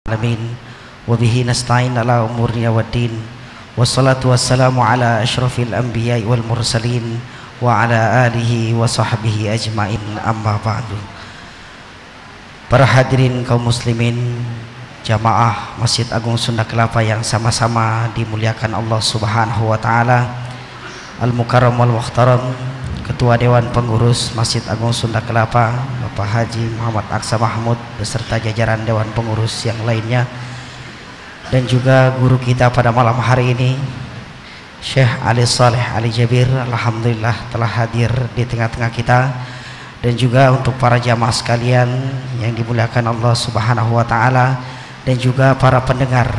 Alamin wa bihi nasta'in ala umurina waddin wassalatu wassalamu ala asyrafil anbiya'i wal mursalin wa ala alihi wa sahbihi ajmain amma ba'du. Para hadirin kaum muslimin jamaah Masjid Agung Sunda Kelapa yang sama-sama dimuliakan Allah Subhanahu wa taala, Al-Mukarram wal Muhtaram Ketua Dewan Pengurus Masjid Agung Sunda Kelapa Bapak Haji Muhammad Aksa Mahmud beserta jajaran Dewan Pengurus yang lainnya, dan juga guru kita pada malam hari ini Syekh Ali Saleh Ali Jabir, alhamdulillah telah hadir di tengah-tengah kita, dan juga untuk para jamaah sekalian yang dimuliakan Allah Subhanahu wa taala, dan juga para pendengar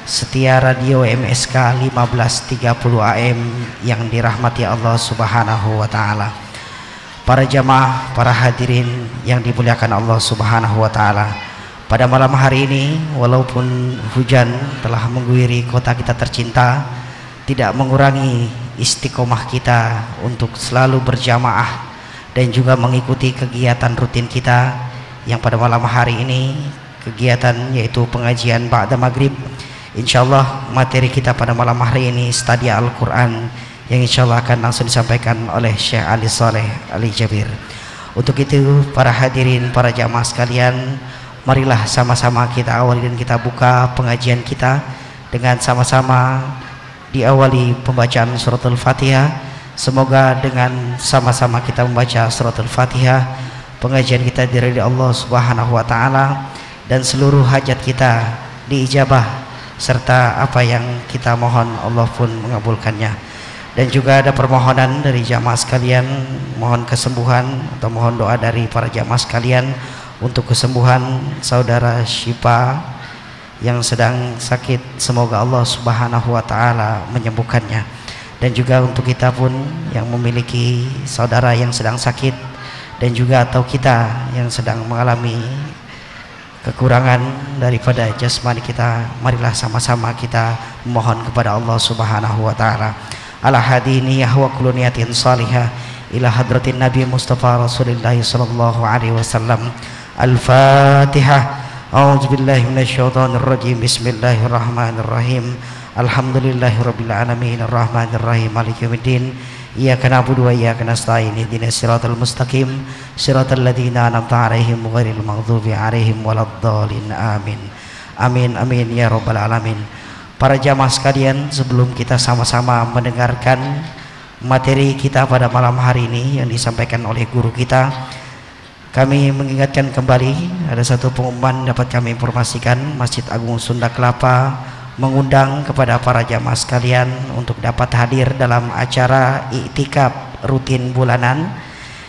setia radio MSK 1530 AM yang dirahmati Allah Subhanahu wa taala. Para jamaah, para hadirin yang dimuliakan Allah Subhanahu wa taala. Pada malam hari ini walaupun hujan telah mengguyuri kota kita tercinta, tidak mengurangi istiqomah kita untuk selalu berjamaah dan juga mengikuti kegiatan rutin kita yang pada malam hari ini kegiatan yaitu pengajian ba'da maghrib. Insyaallah materi kita pada malam hari ini Stadia Al-Quran yang insyaallah akan langsung disampaikan oleh Syekh Ali Saleh Ali Jabir. Untuk itu para hadirin, para jamaah sekalian, marilah sama-sama kita awali dan kita buka pengajian kita dengan sama-sama diawali pembacaan suratul Fatihah. Semoga dengan sama-sama kita membaca suratul Fatihah pengajian kita diridhai Allah Subhanahu wa taala dan seluruh hajat kita diijabah, serta apa yang kita mohon Allah pun mengabulkannya. Dan juga ada permohonan dari jamaah sekalian, mohon kesembuhan atau mohon doa dari para jamaah sekalian untuk kesembuhan saudara Syifa yang sedang sakit, semoga Allah Subhanahu wa taala menyembuhkannya. Dan juga untuk kita pun yang memiliki saudara yang sedang sakit, dan juga atau kita yang sedang mengalami kekurangan daripada jasmani kita, marilah sama-sama kita mohon kepada Allah Subhanahu wa taala. Ala hadini wa kullu niyatin salihah ila hadratin Nabi Mustafa Rasulullah sallallahu alaihi wasallam. Al-Fatihah. A'udzubillahi minasyaitonir rajim. Bismillahirrahmanirrahim. Alhamdulillahirabbil alamin arrahmanir rahim maliki yaumiddin. Iyyaka na'budu wa iyyaka nasta'in ihdinas siratal mustaqim siratal ladzina an'amta 'alaihim ghairil maghdubi 'alaihim waladdallin. Amin. Amin amin ya rabbal alamin. Para jamaah sekalian, sebelum kita sama-sama mendengarkan materi kita pada malam hari ini yang disampaikan oleh guru kita, kami mengingatkan kembali ada satu pengumuman dapat kami informasikan. Masjid Agung Sunda Kelapa mengundang kepada para jamaah sekalian untuk dapat hadir dalam acara iktikaf rutin bulanan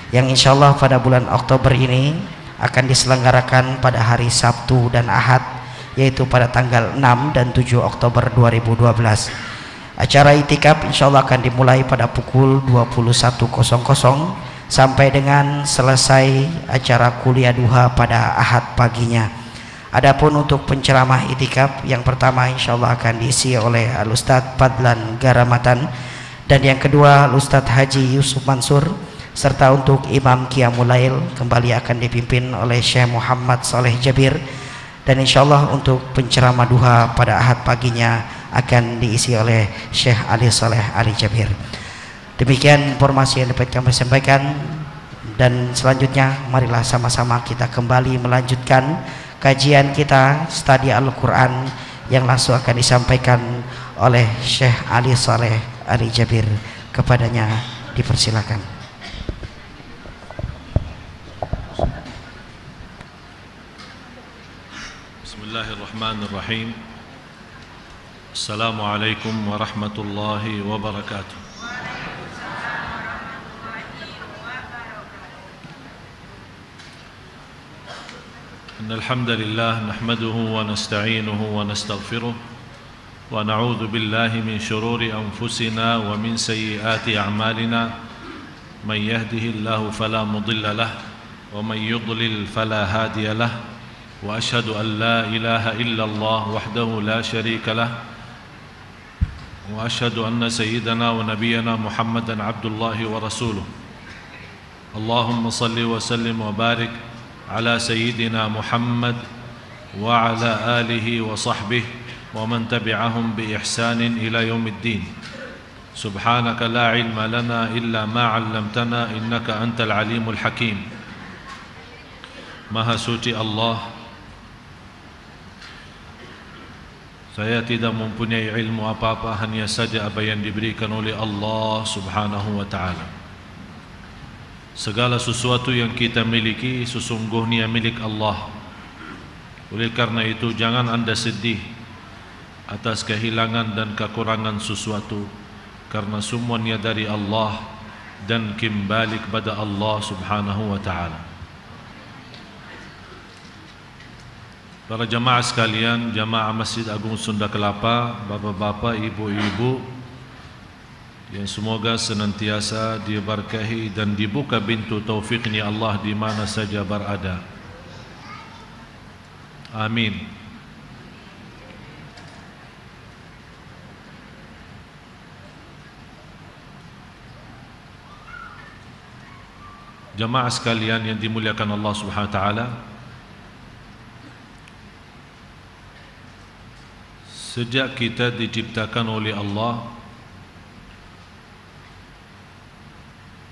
yang insyaallah pada bulan Oktober ini akan diselenggarakan pada hari Sabtu dan Ahad, yaitu pada tanggal 6 dan 7 Oktober 2012. Acara iktikaf insyaallah akan dimulai pada pukul 21.00 sampai dengan selesai acara kuliah duha pada Ahad paginya. Adapun untuk penceramah iktikaf yang pertama insyaallah akan diisi oleh Al-Ustadz Fadlan Garamatan, dan yang kedua Al-Ustadz Haji Yusuf Mansur, serta untuk Imam Qiyamul Lail kembali akan dipimpin oleh Syekh Muhammad Saleh Jabir, dan insyaallah untuk penceramah duha pada Ahad paginya akan diisi oleh Syekh Ali Saleh Ali Jabir. Demikian informasi yang dapat kami sampaikan, dan selanjutnya marilah sama-sama kita kembali melanjutkan kajian kita Stadia Al-Quran yang langsung akan disampaikan oleh Syekh Ali Saleh Ali Jabir. Kepadanya dipersilakan. Bismillahirrahmanirrahim. Assalamualaikum warahmatullahi wabarakatuh. Innal hamdalillah nahmaduhu wa nasta'inuhu wa nastaghfiruh wa na'udzu billahi min shururi anfusina wa min sayyiati a'malina. May yahdihillahu fala mudilla lahu wa may yudlil fala hadiya lahu. وأشهد أن لا إله إلا الله وحده لا شريك له وأشهد أن سيدنا ونبينا محمدا عبد الله ورسوله. اللهم صل وسلم وبارك على سيدنا محمد وعلى آله وصحبه ومن تبعهم بإحسان إلى يوم الدين. سبحانك لا علم لنا إلا ما علمتنا إنك أنت العليم الحكيم. Maha suci Allah, saya tidak mempunyai ilmu apa-apa, hanya saja apa yang diberikan oleh Allah Subhanahu wa ta'ala. Segala sesuatu yang kita miliki sesungguhnya milik Allah. Oleh karena itu jangan anda sedih atas kehilangan dan kekurangan sesuatu, karena semuanya dari Allah dan kembali kepada Allah Subhanahu wa ta'ala. Para jamaah sekalian, jamaah Masjid Agung Sunda Kelapa, bapak-bapak, ibu-ibu, yang semoga senantiasa diberkahi dan dibuka pintu taufiknya Allah di mana saja berada. Amin. Jamaah sekalian yang dimuliakan Allah Subhanahu wa ta'ala, sejak kita diciptakan oleh Allah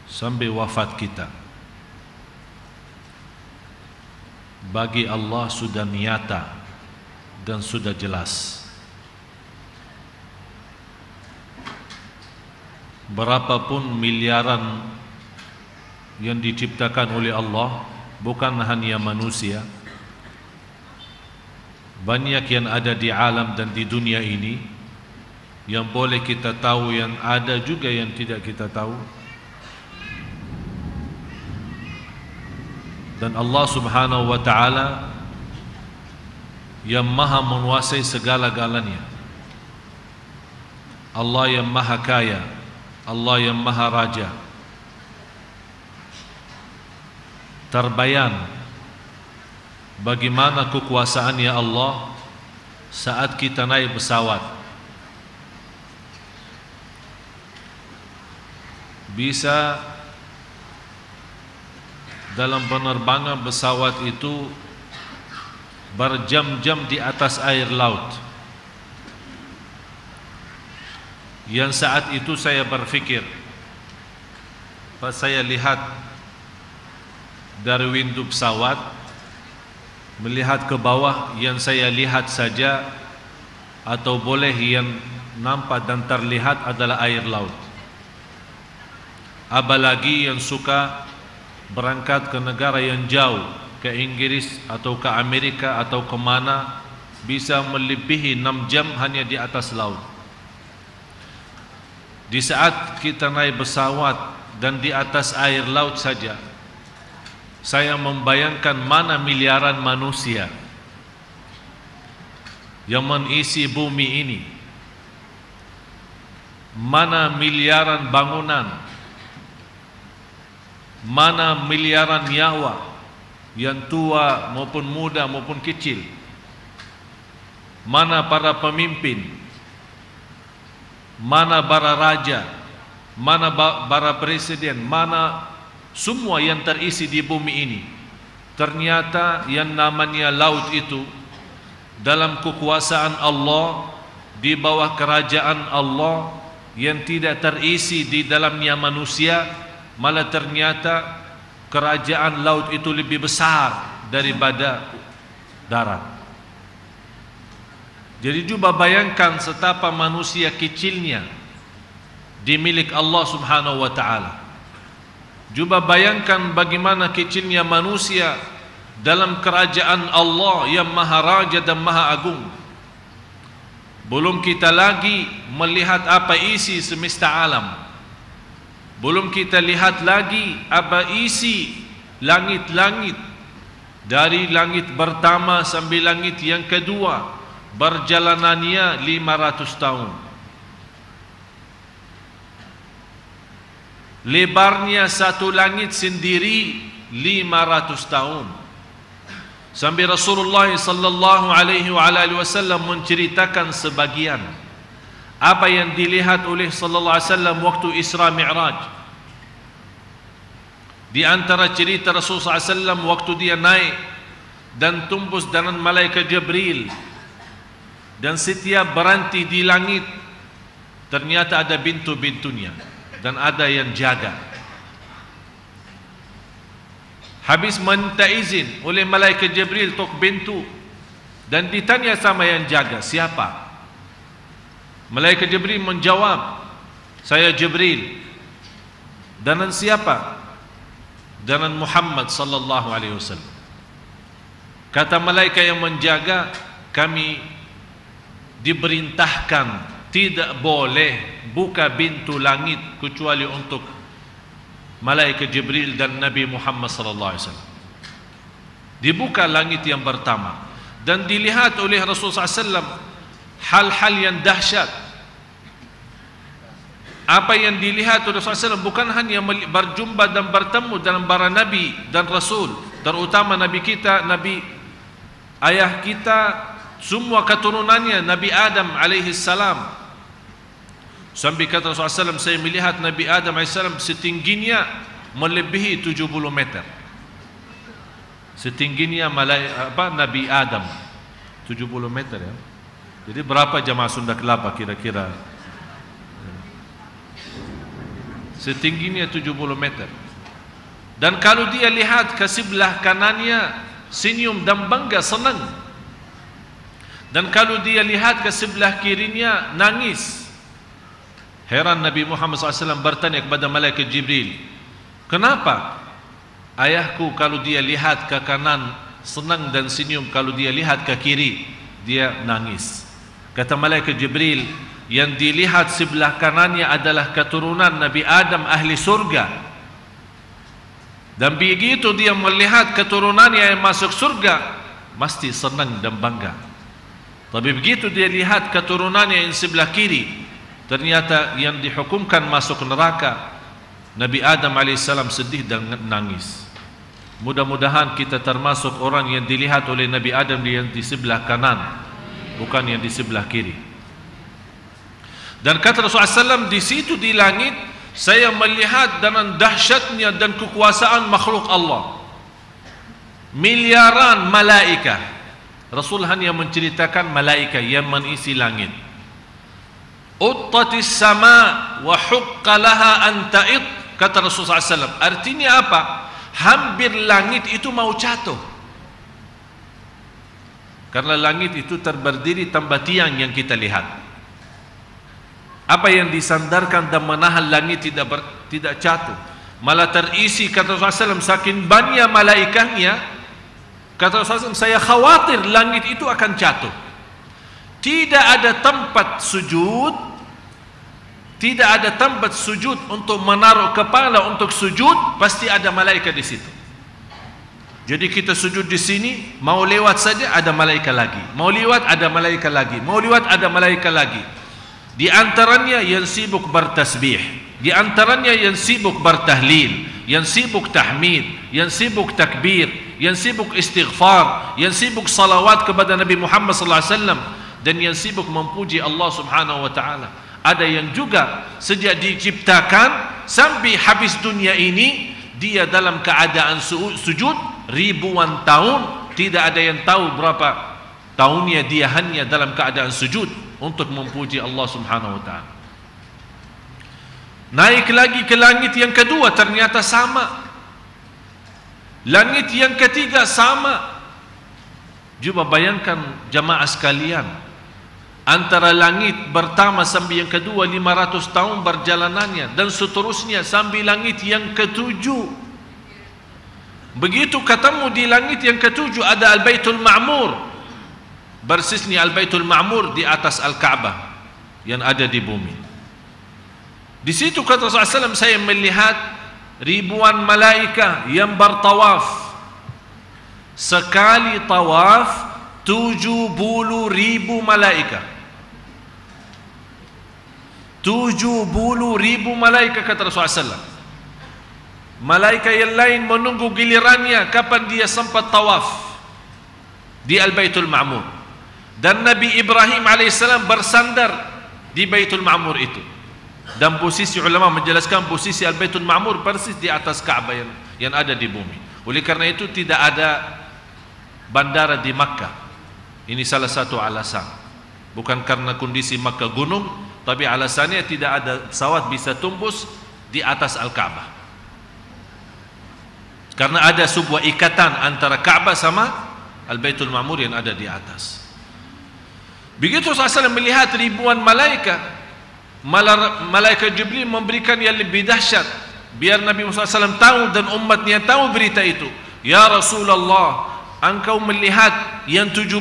sampai wafat kita, bagi Allah sudah nyata dan sudah jelas. Berapapun miliaran yang diciptakan oleh Allah, bukan hanya manusia, banyak yang ada di alam dan di dunia ini yang boleh kita tahu, yang ada juga yang tidak kita tahu. Dan Allah Subhanahu wa ta'ala yang maha menguasai segala-galanya, Allah yang maha kaya, Allah yang maha raja. Terbayang bagaimana kekuasaannya Allah saat kita naik pesawat. Bisa dalam penerbangan pesawat itu berjam-jam di atas air laut. Yang saat itu saya berfikir, pas saya lihat dari window pesawat, melihat ke bawah, yang saya lihat saja atau boleh yang nampak dan terlihat adalah air laut. Apalagi yang suka berangkat ke negara yang jauh, ke Inggris atau ke Amerika atau ke mana, bisa melebihi 6 jam hanya di atas laut. Di saat kita naik pesawat dan di atas air laut saja, saya membayangkan mana miliaran manusia yang mengisi bumi ini, mana miliaran bangunan, mana miliaran nyawa, yang tua maupun muda maupun kecil, mana para pemimpin, mana para raja, mana para presiden, mana semua yang terisi di bumi ini. Ternyata yang namanya laut itu dalam kekuasaan Allah, di bawah kerajaan Allah, yang tidak terisi di dalamnya manusia, malah ternyata kerajaan laut itu lebih besar daripada darat. Jadi coba bayangkan betapa manusia kecilnya di milik Allah Subhanahu wa ta'ala. Coba bayangkan bagaimana kecilnya manusia dalam kerajaan Allah yang maha raja dan maha agung. Belum kita lagi melihat apa isi semesta alam. Belum kita lihat lagi apa isi langit-langit, dari langit pertama sampai langit yang kedua, berjalanannya 500 tahun. Lebarnya satu langit sendiri 500 tahun. Sampai Rasulullah sallallahu alaihi wasallam menceritakan sebagian apa yang dilihat oleh sallallahu alaihi wasallam waktu Isra Mi'raj. Di antara cerita Rasulullah sallallahu alaihi wasallam waktu dia naik dan tembus dengan malaikat Jibril, dan setiap berhenti di langit ternyata ada pintu-pintunya dan ada yang jaga. Habis minta izin oleh malaikat Jibril untuk pintu, dan ditanya sama yang jaga, siapa? Malaikat Jibril menjawab, saya Jibril. Dan siapa? Dan Muhammad sallallahu alaihi wasallam. Kata malaikat yang menjaga, kami diperintahkan tidak boleh buka pintu langit kecuali untuk malaikat Jibril dan Nabi Muhammad sallallahu alaihi wasallam. Dibuka langit yang pertama dan dilihat oleh Rasulullah SAW hal-hal yang dahsyat. Apa yang dilihat oleh Rasulullah SAW bukan hanya berjumpa dan bertemu dalam para Nabi dan Rasul, terutama Nabi kita, Nabi ayah kita, semua keturunannya, Nabi Adam alaihi salam. Sampai kata Rasulullah SAW, saya melihat Nabi Adam alaihi salam setingginya melebihi 70 meter. Setingginya Nabi Adam 70 meter ya. Jadi berapa jamaah Sunda Kelapa kira-kira? Setingginya 70 meter. Dan kalau dia lihat ke sebelah kanannya, senyum dan bangga, senang. Dan kalau dia lihat ke sebelah kirinya, nangis. Heran Nabi Muhammad SAW bertanya kepada malaikat Jibril, kenapa ayahku kalau dia lihat ke kanan senang dan senyum, kalau dia lihat ke kiri dia nangis? Kata malaikat Jibril, yang dilihat sebelah kanannya adalah keturunan Nabi Adam ahli surga, dan begitu dia melihat keturunannya yang masuk surga mesti senang dan bangga. Tapi begitu dia lihat keturunannya yang sebelah kiri ternyata yang dihukumkan masuk neraka, Nabi Adam alaihissalam sedih dan nangis. Mudah-mudahan kita termasuk orang yang dilihat oleh Nabi Adam yang di sebelah kanan, bukan yang di sebelah kiri. Dan kata Rasulullah SAW, di situ di langit saya melihat dengan dahsyatnya dan kekuasaan makhluk Allah, miliaran malaikat. Rasul hanya menceritakan malaikat yang mengisi langit. Uttatis sama wa hukka laha an ta'id, kata Rasulullah SAW. Artinya apa? Hampir langit itu mau jatuh, karena langit itu terberdiri tanpa tiang yang kita lihat. Apa yang disandarkan dan menahan langit tidak jatuh, malah terisi. Kata Rasulullah SAW, saking banyak malaikatnya, kata Rasulullah SAW, saya khawatir langit itu akan jatuh. Tidak ada tempat sujud, tidak ada tempat sujud untuk menaruh kepala untuk sujud, pasti ada malaikat di situ. Jadi kita sujud di sini, mau lewat saja ada malaikat lagi, mau lewat ada malaikat lagi, mau lewat ada malaikat lagi. Di antaranya yang sibuk bertasbih, di antaranya yang sibuk bertahlil, yang sibuk tahmid, yang sibuk takbir, yang sibuk istighfar, yang sibuk salawat kepada Nabi Muhammad sallallahu alaihi wasallam, dan yang sibuk memuji Allah Subhanahu wa taala. Ada yang juga sejak diciptakan sampai habis dunia ini dia dalam keadaan sujud ribuan tahun, tidak ada yang tahu berapa tahunnya dia hanya dalam keadaan sujud untuk memuji Allah Subhanahu wa taala. Naik lagi ke langit yang kedua, ternyata sama. Langit yang ketiga sama. Coba bayangkan jamaah sekalian, antara langit pertama sampai yang kedua 500 tahun perjalanannya, dan seterusnya sampai langit yang ketujuh. Begitu ketemu di langit yang ketujuh ada Al-Baitul Ma'mur. Bersisnya Al-Baitul Ma'mur di atas Al-Ka'bah yang ada di bumi. Di situ kata Rasulullah SAW, saya melihat ribuan malaikat yang bertawaf. Sekali tawaf 70.000 malaikat. 70.000 malaikat kata Rasulullah SAW. Malaikat yang lain menunggu gilirannya kapan dia sempat tawaf di Al-Baitul Ma'mur. Dan Nabi Ibrahim alaihissalam bersandar di Baitul Ma'mur itu. Dan posisi ulama menjelaskan posisi Al-Baitul Ma'mur persis di atas Ka'bah yang ada di bumi. Oleh karena itu tidak ada bandara di Makkah. Ini salah satu alasan. Bukan karena kondisi Makkah gunung, tapi alasannya tidak ada pesawat bisa tembus di atas Al-Ka'bah. Karena ada sebuah ikatan antara Ka'bah sama Al-Baitul Ma'mur yang ada di atas. Begitu Rasulullah melihat ribuan malaikat, malaikat Jibril memberikan yang lebih dahsyat, biar Nabi Muhammad SAW tahu dan umatnya tahu berita itu. Ya Rasulullah, engkau melihat yang 70.000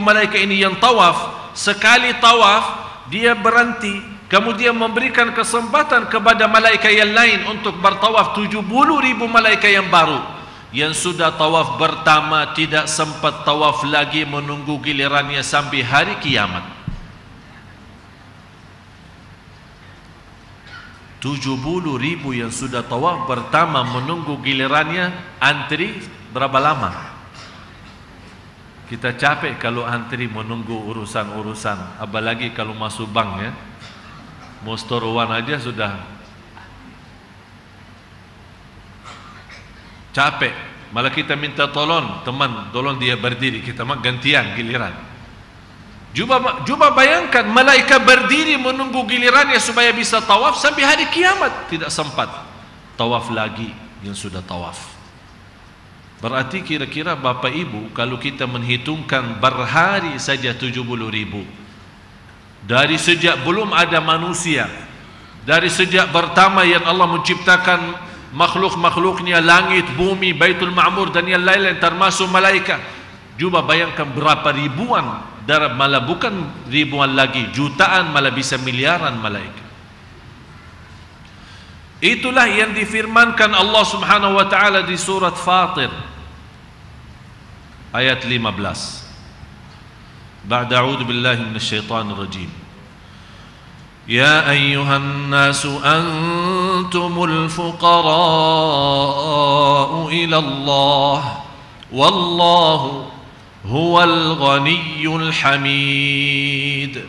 malaikat ini yang tawaf, sekali tawaf dia berhenti, kemudian memberikan kesempatan kepada malaikat yang lain untuk bertawaf. 70.000 malaikat yang baru yang sudah tawaf pertama tidak sempat tawaf lagi, menunggu gilirannya sampai hari kiamat. 70.000 yang sudah tawaf pertama menunggu gilirannya, antri berapa lama? Kita capek kalau antri menunggu urusan-urusan, apalagi kalau masuk bank ya. Mau store uang aja sudah capek. Malah kita minta tolong, teman tolong dia berdiri, kita mah gantian giliran. Cuba bayangkan malaikat berdiri menunggu gilirannya supaya bisa tawaf sampai hari kiamat, tidak sempat tawaf lagi yang sudah tawaf. Berarti kira-kira Bapak Ibu, kalau kita menghitungkan berhari saja 70.000, dari sejak belum ada manusia, dari sejak pertama yang Allah menciptakan makhluk-makhluknya, langit, bumi, Baitul Ma'mur dan yang lain-lain termasuk malaikat. Coba bayangkan berapa ribuan, malah bukan ribuan lagi, jutaan, malah bisa miliaran malaikat. Itulah yang difirmankan Allah Subhanahu wa taala di surat Fatir ayat 15. Ba'da a'udzu billahi minasyaitonir rajim. Ya ayyuhan nasu antumul fuqara'u ila Allah wallahu huwal ghaniyyul hamid.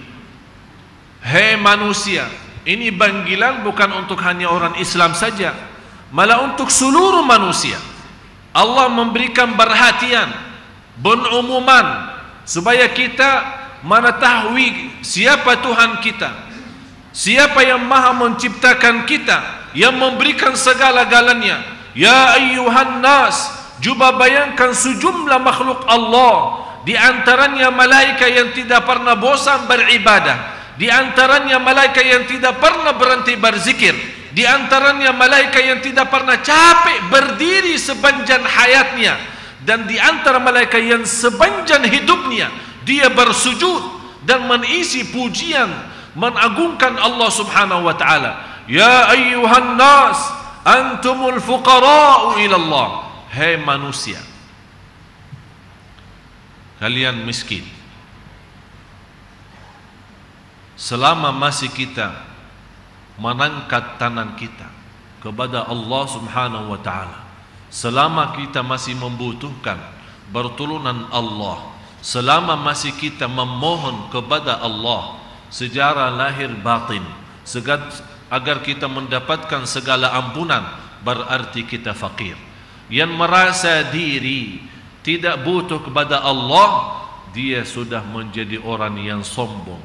Hai manusia, ini panggilan bukan untuk hanya orang Islam saja, malah untuk seluruh manusia. Allah memberikan perhatian, pengumuman supaya kita mengetahui siapa Tuhan kita, siapa yang maha menciptakan kita, yang memberikan segala-galanya. Ya ayyuhan nas, cuba bayangkan sejumlah makhluk Allah, di antaranya malaikat yang tidak pernah bosan beribadah, di antaranya malaikat yang tidak pernah berhenti berzikir, di antaranya malaikat yang tidak pernah capek berdiri sepanjang hayatnya, dan di antara malaikat yang sepanjang hidupnya dia bersujud dan mengisi pujian, mengagungkan Allah Subhanahu wa taala. Ya ayyuhan nas antumul fuqara'u ila Allah. Hai manusia, kalian miskin. Selama masih kita mengangkat tangan kita kepada Allah Subhanahu wa taala, selama kita masih membutuhkan pertolongan Allah, selama masih kita memohon kepada Allah secara lahir batin agar kita mendapatkan segala ampunan, berarti kita fakir. Yang merasa diri tidak butuh kepada Allah, dia sudah menjadi orang yang sombong.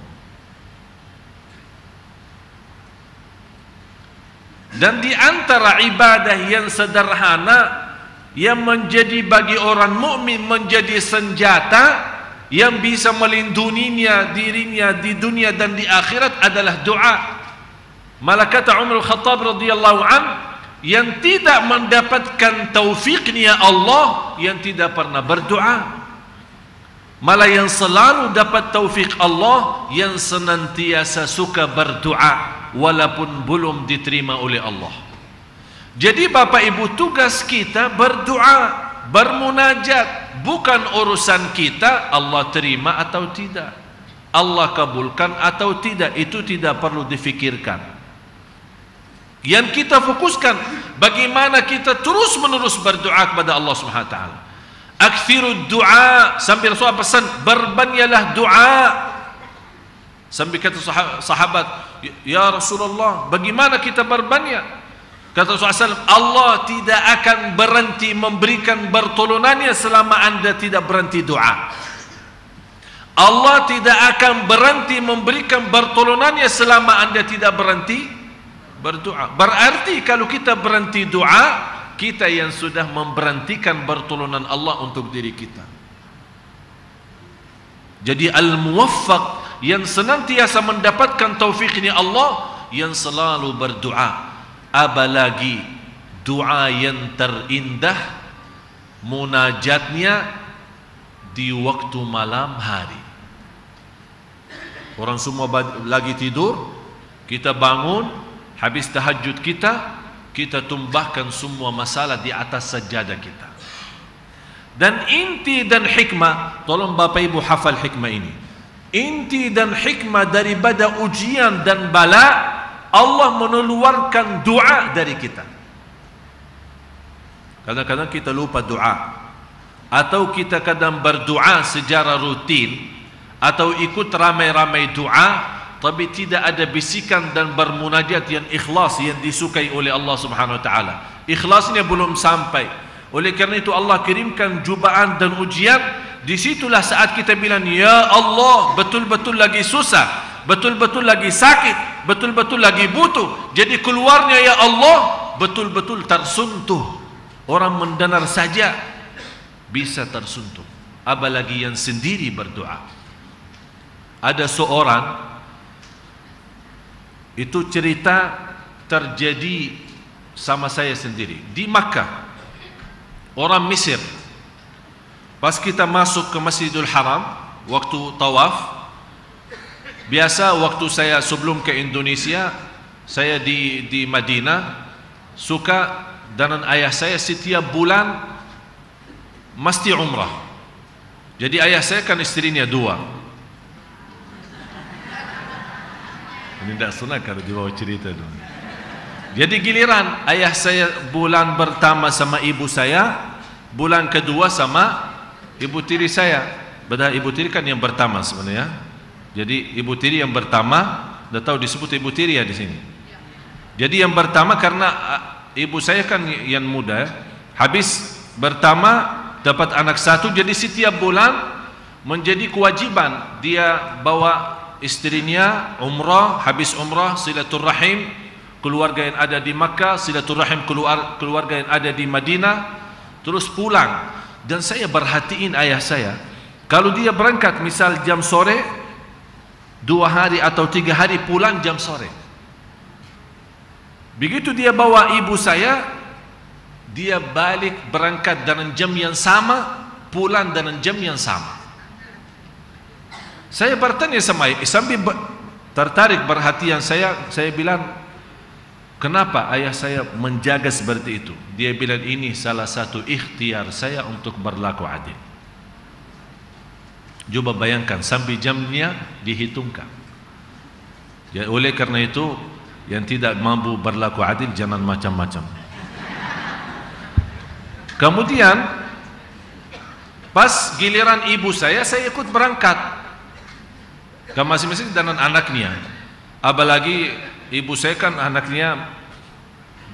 Dan di antara ibadah yang sederhana yang menjadi bagi orang mukmin menjadi senjata yang bisa melindunginya dirinya di dunia dan di akhirat adalah doa. Malah kata Umar Al-Khattab radhiyallahu an, yang tidak mendapatkan taufiknya Allah yang tidak pernah berdoa, malah yang selalu dapat taufik Allah yang senantiasa suka berdoa walaupun belum diterima oleh Allah. Jadi Bapak Ibu, tugas kita berdoa, bermunajat. Bukan urusan kita Allah terima atau tidak, Allah kabulkan atau tidak, itu tidak perlu difikirkan. Yang kita fokuskan bagaimana kita terus menerus berdoa kepada Allah Subhanahu wa taala. Aktsirud du'a, sampai Rasulullah pesan berbanyaklah doa. Sampai kata sahabat, ya Rasulullah, bagaimana kita berbanyak? Kata Rasulullah SAW, Allah tidak akan berhenti memberikan pertolongannya selama anda tidak berhenti doa. Allah tidak akan berhenti memberikan pertolongannya selama anda tidak berhenti berdoa. Berarti kalau kita berhenti doa, kita yang sudah memberhentikan pertolongan Allah untuk diri kita. Jadi al-muwaffaq, yang senantiasa mendapatkan taufik ini Allah, yang selalu berdoa. Apalagi doa yang terindah munajatnya di waktu malam hari. Orang semua lagi tidur, kita bangun, habis tahajud kita tumbahkan semua masalah di atas sajadah kita. Dan inti dan hikmah, tolong Bapak Ibu hafal hikmah ini. Inti dan hikmah daripada ujian dan bala, Allah mengeluarkan doa dari kita. Kadang-kadang kita lupa doa, atau kita kadang berdoa secara rutin, atau ikut ramai-ramai doa, tapi tidak ada bisikan dan bermunajat yang ikhlas, yang disukai oleh Allah Subhanahu Wa Taala. Ikhlasnya belum sampai. Oleh kerana itu Allah kirimkan cubaan dan ujian. Disitulah saat kita bilang, ya Allah, betul-betul lagi susah, betul-betul lagi sakit, betul-betul lagi butuh. Jadi keluarnya ya Allah betul-betul tersentuh. Orang mendengar saja bisa tersentuh, apalagi yang sendiri berdoa. Ada seorang, itu cerita terjadi sama saya sendiri di Makkah. Orang Mesir, pas kita masuk ke Masjidil Haram waktu tawaf, biasa waktu saya sebelum ke Indonesia, saya di Madinah, suka dengan ayah saya setiap bulan mesti umrah. Jadi ayah saya kan istrinya 2. Ini tidak senang kalau dibawa cerita dulu. Jadi giliran ayah saya bulan pertama sama ibu saya, bulan kedua sama ibu tiri saya. Padahal ibu tiri kan yang pertama sebenarnya. Jadi ibu tiri yang pertama, dah tahu disebut ibu tiri ya di sini. Jadi yang pertama karena ibu saya kan yang muda, habis pertama dapat anak 1, jadi setiap bulan menjadi kewajiban dia bawa istrinya umrah, habis umrah silaturahim keluarga yang ada di Makkah, silaturahim keluarga yang ada di Madinah, terus pulang. Dan saya perhatiin ayah saya, kalau dia berangkat misal jam sore, 2 hari atau 3 hari pulang jam sore. Begitu dia bawa ibu saya, dia balik berangkat dengan jam yang sama, pulang dengan jam yang sama. Saya bertanya sama ayah, sambil tertarik perhatian saya bilang, kenapa ayah saya menjaga seperti itu? Dia bilang ini salah satu ikhtiar saya untuk berlaku adil. Coba bayangkan sampai jamnya dihitungkan. Ya, oleh karena itu yang tidak mampu berlaku adil jangan macam-macam. Kemudian pas giliran ibu saya ikut berangkat ke masing-masing dengan anaknya. Apalagi ibu saya kan anaknya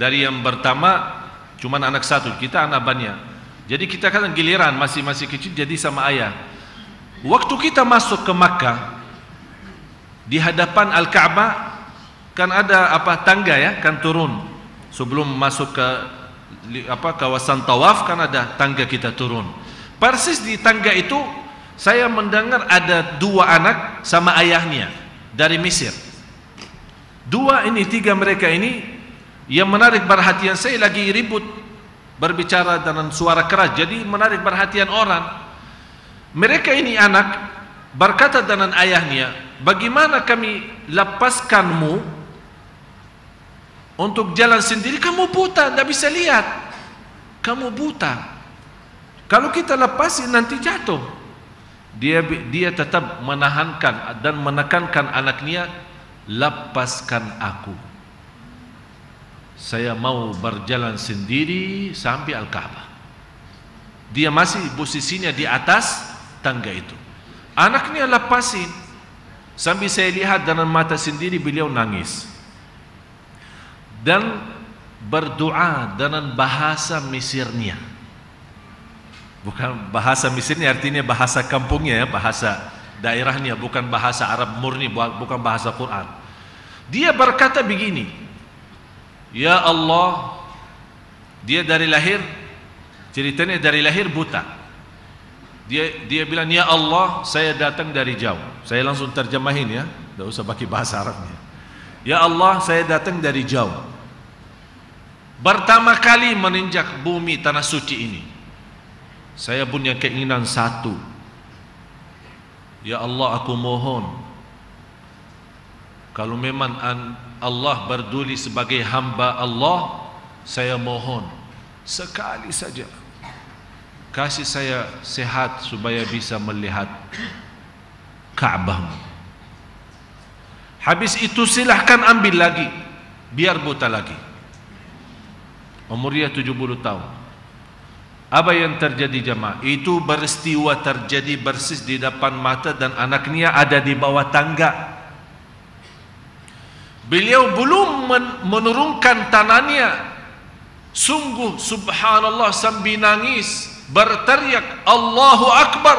dari yang pertama cuma anak 1, kita anak banyak. Jadi kita kan giliran masih kecil jadi sama ayah. Waktu kita masuk ke Makkah, di hadapan Al-Ka'bah kan ada tangga ya, kan turun. Sebelum masuk ke kawasan tawaf kan ada tangga kita turun. Persis di tangga itu saya mendengar ada 2 anak sama ayahnya dari Mesir. 3 mereka ini yang menarik perhatian saya, lagi ribut berbicara dengan suara keras, jadi menarik perhatian orang. Mereka ini anak berkata dengan ayahnya, bagaimana kami lepaskanmu untuk jalan sendiri? Kamu buta, tidak bisa lihat. Kamu buta. Kalau kita lepasin nanti jatuh. Dia tetap menahankan dan menekankan anaknya, lepaskan aku. Saya mau berjalan sendiri sampai Al-Ka'bah. Dia masih posisinya di atas tangga itu. Anaknya lepasin. Sambil saya lihat dengan mata sendiri beliau nangis. Dan berdoa dengan bahasa Mesirnya. Bukan bahasa Mesirnya artinya bahasa kampungnya ya, bahasa daerahnya, bukan bahasa Arab murni, bukan bahasa Quran. Dia berkata begini, ya Allah, dia dari lahir, ceritanya dari lahir buta. Dia bilang, ya Allah, saya datang dari jauh. Saya langsung terjemahin ya, tidak usah pakai bahasa Arabnya. Ya Allah, saya datang dari jauh. Pertama kali menginjak bumi tanah suci ini, saya punya keinginan satu. Ya Allah, aku mohon, kalau memang Allah berduli sebagai hamba Allah, saya mohon sekali saja kasih saya sehat supaya bisa melihat Ka'bah. Habis itu silahkan ambil lagi, biar buta lagi. Umurnya 70 tahun. Apa yang terjadi jemaah? Itu peristiwa terjadi persis di depan mata dan anaknya ada di bawah tangga. Beliau belum menurunkan tangannya, sungguh subhanallah sambil nangis, berteriak Allahu Akbar,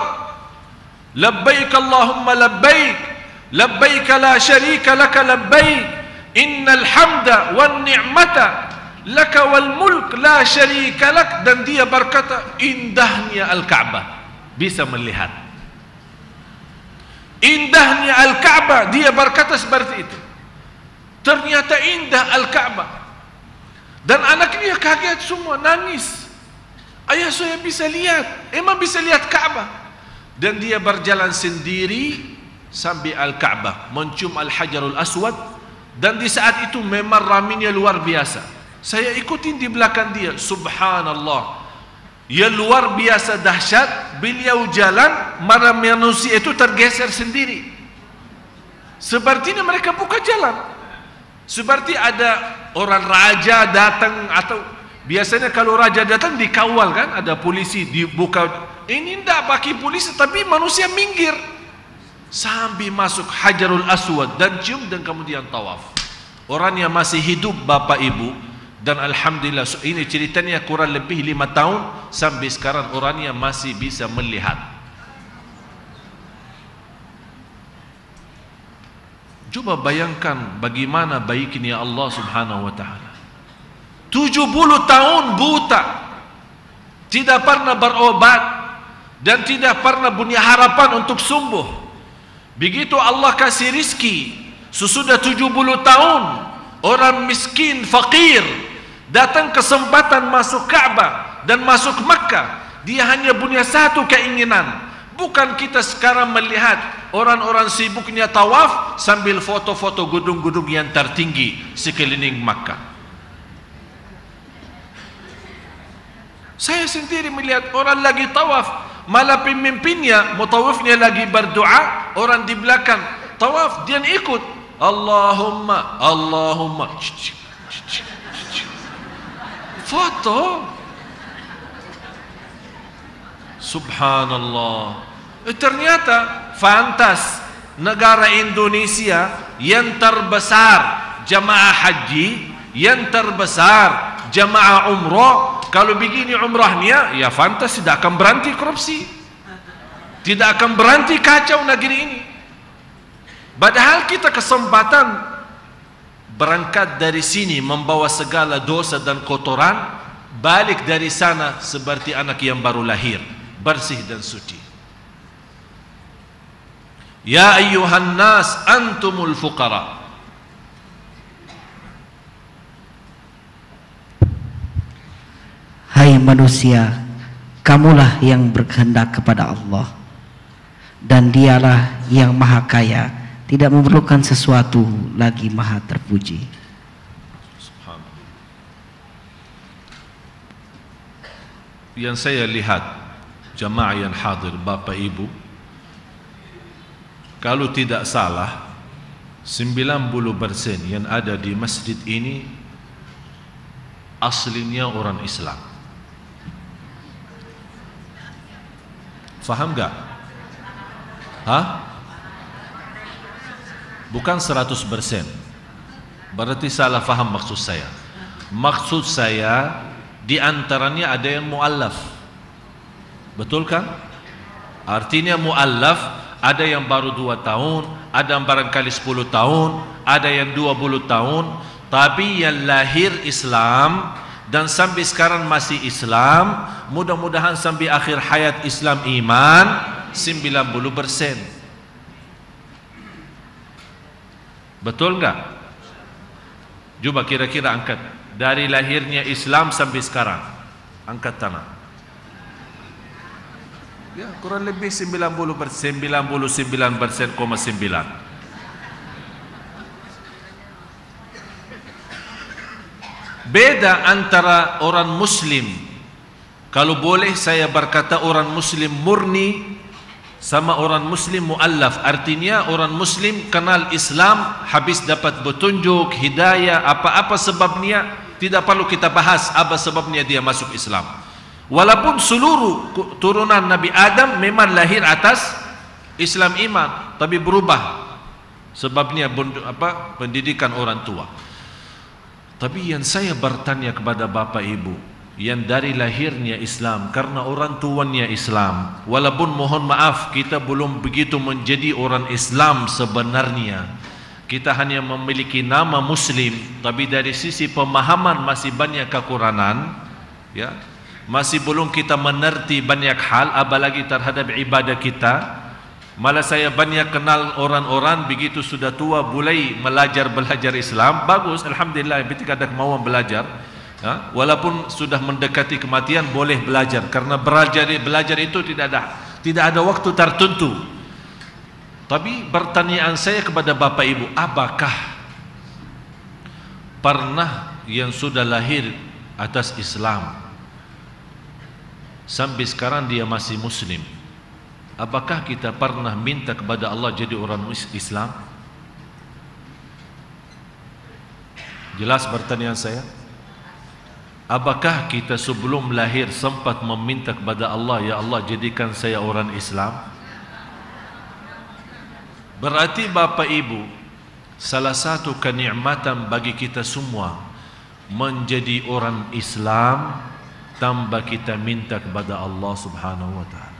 labbaik Allahumma labbaik, labbaik la syarika laka labbaik, innal hamda wan ni'mata laka wal mulk la syarika lak. Dan dia berkata, indahnya Al-Ka'bah, bisa melihat indahnya Al-Ka'bah. Dia berkata seperti itu, ternyata indah Al-Ka'bah. Dan anaknya kaget semua, nangis, ayah saya bisa lihat, emang bisa lihat Ka'bah. Dan dia berjalan sendiri sampai Al-Ka'bah, mencium Al-Hajarul Aswad. Dan di saat itu memang ramainya luar biasa. Saya ikutin di belakang dia, subhanallah, ya luar biasa dahsyat. Beliau jalan, para manusia itu tergeser sendiri, sepertinya mereka buka jalan, seperti ada orang raja datang. Atau biasanya kalau raja datang dikawal kan, ada polisi dibuka. Ini tidak pakai polisi, tapi manusia minggir sampai masuk Hajarul Aswad dan cium, dan kemudian tawaf. Orangnya masih hidup bapak ibu. Dan alhamdulillah, ini ceritanya kurang lebih 5 tahun, sampai sekarang orangnya masih bisa melihat. Coba bayangkan bagaimana baiknya Allah subhanahu wa ta'ala. 70 tahun buta, tidak pernah berobat, dan tidak pernah punya harapan untuk sembuh. Begitu Allah kasih rizki, sesudah 70 tahun, orang miskin, fakir, datang kesempatan masuk Ka'bah dan masuk Makkah. Dia hanya punya satu keinginan. Bukan kita sekarang melihat orang-orang sibuknya tawaf sambil foto-foto gedung-gedung yang tertinggi sekeliling Makkah. Saya sendiri melihat orang lagi tawaf, malah pemimpinnya, mutawafnya lagi berdoa, orang di belakang tawaf, dia ikut Allahumma, Allahumma, foto. Subhanallah. Ternyata fantas negara Indonesia yang terbesar jamaah haji, yang terbesar jamaah umrah, kalau begini umrahnya, ya fantas tidak akan berhenti korupsi, tidak akan berhenti kacau negeri ini. Padahal kita kesempatan berangkat dari sini membawa segala dosa dan kotoran, balik dari sana seperti anak yang baru lahir, bersih dan suci. Ya ayyuhan nas antumul fuqara. Hai manusia, kamulah yang berkehendak kepada Allah, dan dialah yang maha kaya, tidak memerlukan sesuatu lagi, maha terpuji. Yang saya lihat jamaah yang hadir, bapak ibu, kalau tidak salah 90% yang ada di masjid ini aslinya orang Islam. Faham gak? Hah? Bukan 100%. Berarti salah faham maksud saya. Maksud saya, di antaranya ada yang mu'allaf. Betul kan? Artinya mu'allaf, ada yang baru 2 tahun, ada yang barangkali 10 tahun, ada yang 20 tahun, tapi yang lahir Islam dan sampai sekarang masih Islam, mudah-mudahan sampai akhir hayat Islam iman 90%. Betul enggak? Coba kira-kira angkat dari lahirnya Islam sampai sekarang, angkat tangan. Ya, kurang lebih 90%, 99,9. Beda antara orang Muslim, kalau boleh saya berkata orang Muslim murni sama orang Muslim mu'allaf. Artinya orang Muslim kenal Islam, habis dapat petunjuk, hidayah, apa-apa sebabnya, tidak perlu kita bahas apa sebabnya dia masuk Islam. Walaupun seluruh turunan Nabi Adam memang lahir atas Islam iman, tapi berubah sebabnya pendidikan orang tua. Tapi yang saya bertanya kepada Bapak Ibu yang dari lahirnya Islam karena orang tuanya Islam, walaupun mohon maaf kita belum begitu menjadi orang Islam sebenarnya, kita hanya memiliki nama Muslim, tapi dari sisi pemahaman masih banyak kekurangan, ya, masih belum kita mengerti banyak hal, apalagi terhadap ibadah kita. Malah saya banyak kenal orang-orang begitu sudah tua mulai belajar Islam, bagus, alhamdulillah, ketika ada kemauan belajar, ya, walaupun sudah mendekati kematian boleh belajar, karena belajar itu tidak ada waktu tertentu. Tapi pertanyaan saya kepada Bapak Ibu, apakah pernah yang sudah lahir atas Islam sampai sekarang dia masih Muslim, apakah kita pernah minta kepada Allah jadi orang Islam? Jelas pertanyaan saya? Apakah kita sebelum lahir sempat meminta kepada Allah, ya Allah jadikan saya orang Islam? Berarti Bapak Ibu, salah satu kenikmatan bagi kita semua menjadi orang Islam tanpa kita minta kepada Allah Subhanahu wa taala.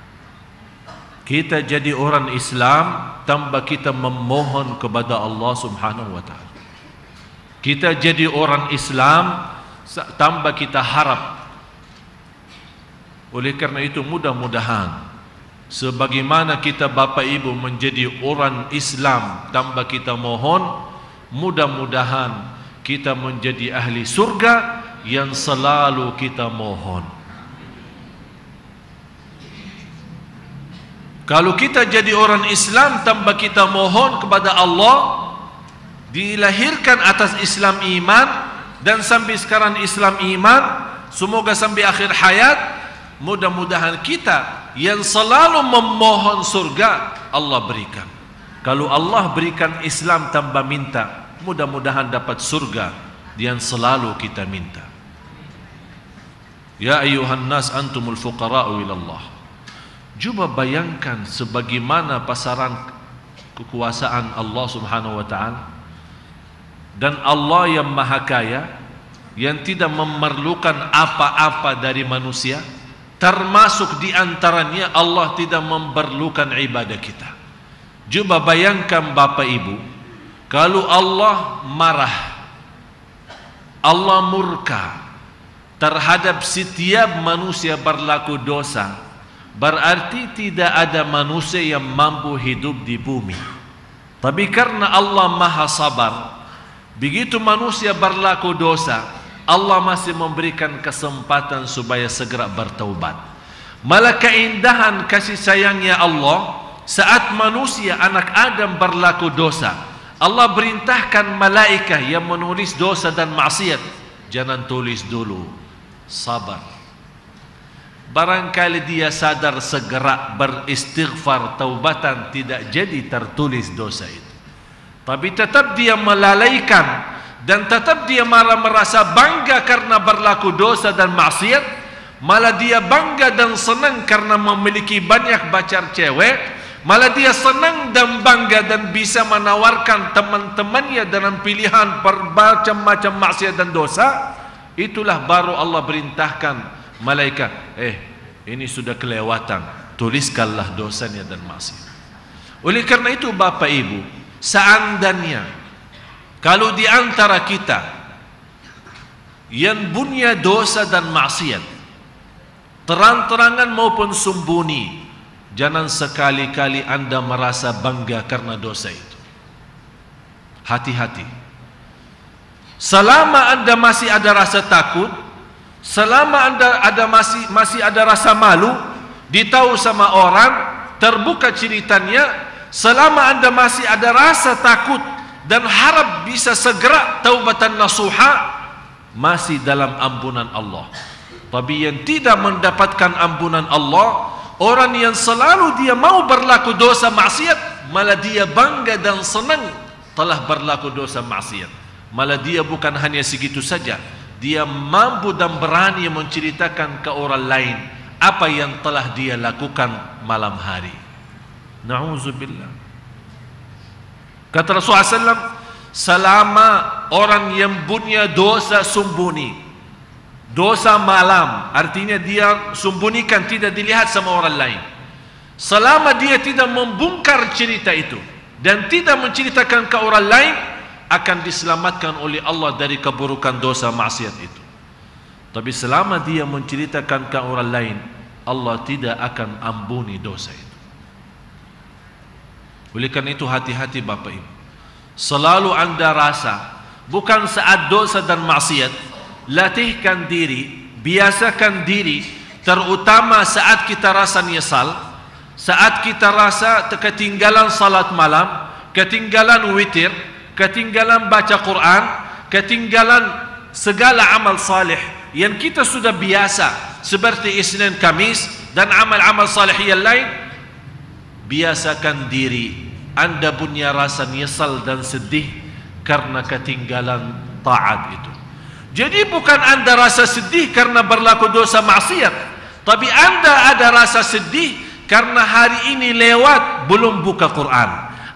Kita jadi orang Islam tanpa kita memohon kepada Allah Subhanahu wa taala. Kita jadi orang Islam tanpa kita harap. Oleh karena itu mudah-mudahan sebagaimana kita Bapak Ibu menjadi orang Islam tanpa kita mohon, mudah-mudahan kita menjadi ahli surga yang selalu kita mohon. Kalau kita jadi orang Islam tanpa kita mohon kepada Allah, dilahirkan atas Islam iman, dan sampai sekarang Islam iman, semoga sampai akhir hayat, mudah-mudahan kita yang selalu memohon surga, Allah berikan. Kalau Allah berikan Islam tanpa minta, mudah-mudahan dapat surga yang selalu kita minta. Ya ayuhan nas antumul fuqara'u ilallah. Cuba bayangkan sebagaimana pasaran kekuasaan Allah Subhanahu wa taala, dan Allah yang maha kaya, yang tidak memerlukan apa-apa dari manusia, termasuk di antaranya Allah tidak memerlukan ibadah kita. Coba bayangkan Bapak Ibu, kalau Allah marah, Allah murka terhadap setiap manusia berlaku dosa, berarti tidak ada manusia yang mampu hidup di bumi. Tapi karena Allah maha sabar, begitu manusia berlaku dosa, Allah masih memberikan kesempatan supaya segera bertaubat. Malah keindahan kasih sayangnya Allah, saat manusia anak Adam berlaku dosa, Allah perintahkan malaikat yang menulis dosa dan maksiat, jangan tulis dulu, sabar. Barangkali dia sadar segera beristighfar taubatan, tidak jadi tertulis dosa itu. Tapi tetap dia melalaikan, dan tetap dia merasa bangga karena berlaku dosa dan maksiat. Malah dia bangga dan senang karena memiliki banyak pacar cewek. Malah dia senang dan bangga dan bisa menawarkan teman-temannya dalam pilihan bermacam-macam maksiat dan dosa. itulah baru Allah perintahkan malaikat, ini sudah kelewatan, tuliskanlah dosanya dan maksiat. Oleh karena itu Bapak Ibu, seandainya kalau di antara kita yang punya dosa dan maksiat, terang-terangan maupun sembunyi, jangan sekali-kali Anda merasa bangga karena dosa itu. Hati-hati. Selama Anda masih ada rasa takut, selama Anda masih ada rasa malu, ditahu sama orang, terbuka ceritanya, selama Anda masih ada rasa takut dan harap bisa segera taubatan nasuha, masih dalam ampunan Allah. Tapi yang tidak mendapatkan ampunan Allah, orang yang selalu dia mau berlaku dosa maksiat, malah dia bangga dan senang telah berlaku dosa maksiat. Malah dia bukan hanya segitu saja, dia mampu dan berani menceritakan ke orang lain apa yang telah dia lakukan malam hari. Na'udzubillah. Kata Rasulullah SAW, selama orang yang punya dosa sembunyi, dosa malam, artinya dia sembunyikan, tidak dilihat sama orang lain, selama dia tidak membongkar cerita itu dan tidak menceritakan ke orang lain, akan diselamatkan oleh Allah dari keburukan dosa maksiat itu. Tapi selama dia menceritakan ke orang lain, Allah tidak akan ampuni dosa itu. Oleh karena itu hati-hati Bapak Ibu. Selalu Anda rasa, bukan saat dosa dan maksiat, latihkan diri, biasakan diri, terutama saat kita rasa nyesal, saat kita rasa ketinggalan salat malam, ketinggalan witir, ketinggalan baca Quran, ketinggalan segala amal salih yang kita sudah biasa, seperti Isnin Kamis dan amal-amal salih yang lain. Biasakan diri Anda punya rasa nyesal dan sedih karena ketinggalan taat itu. Jadi bukan Anda rasa sedih karena berlaku dosa maksiat, tapi Anda ada rasa sedih karena hari ini lewat belum buka Quran.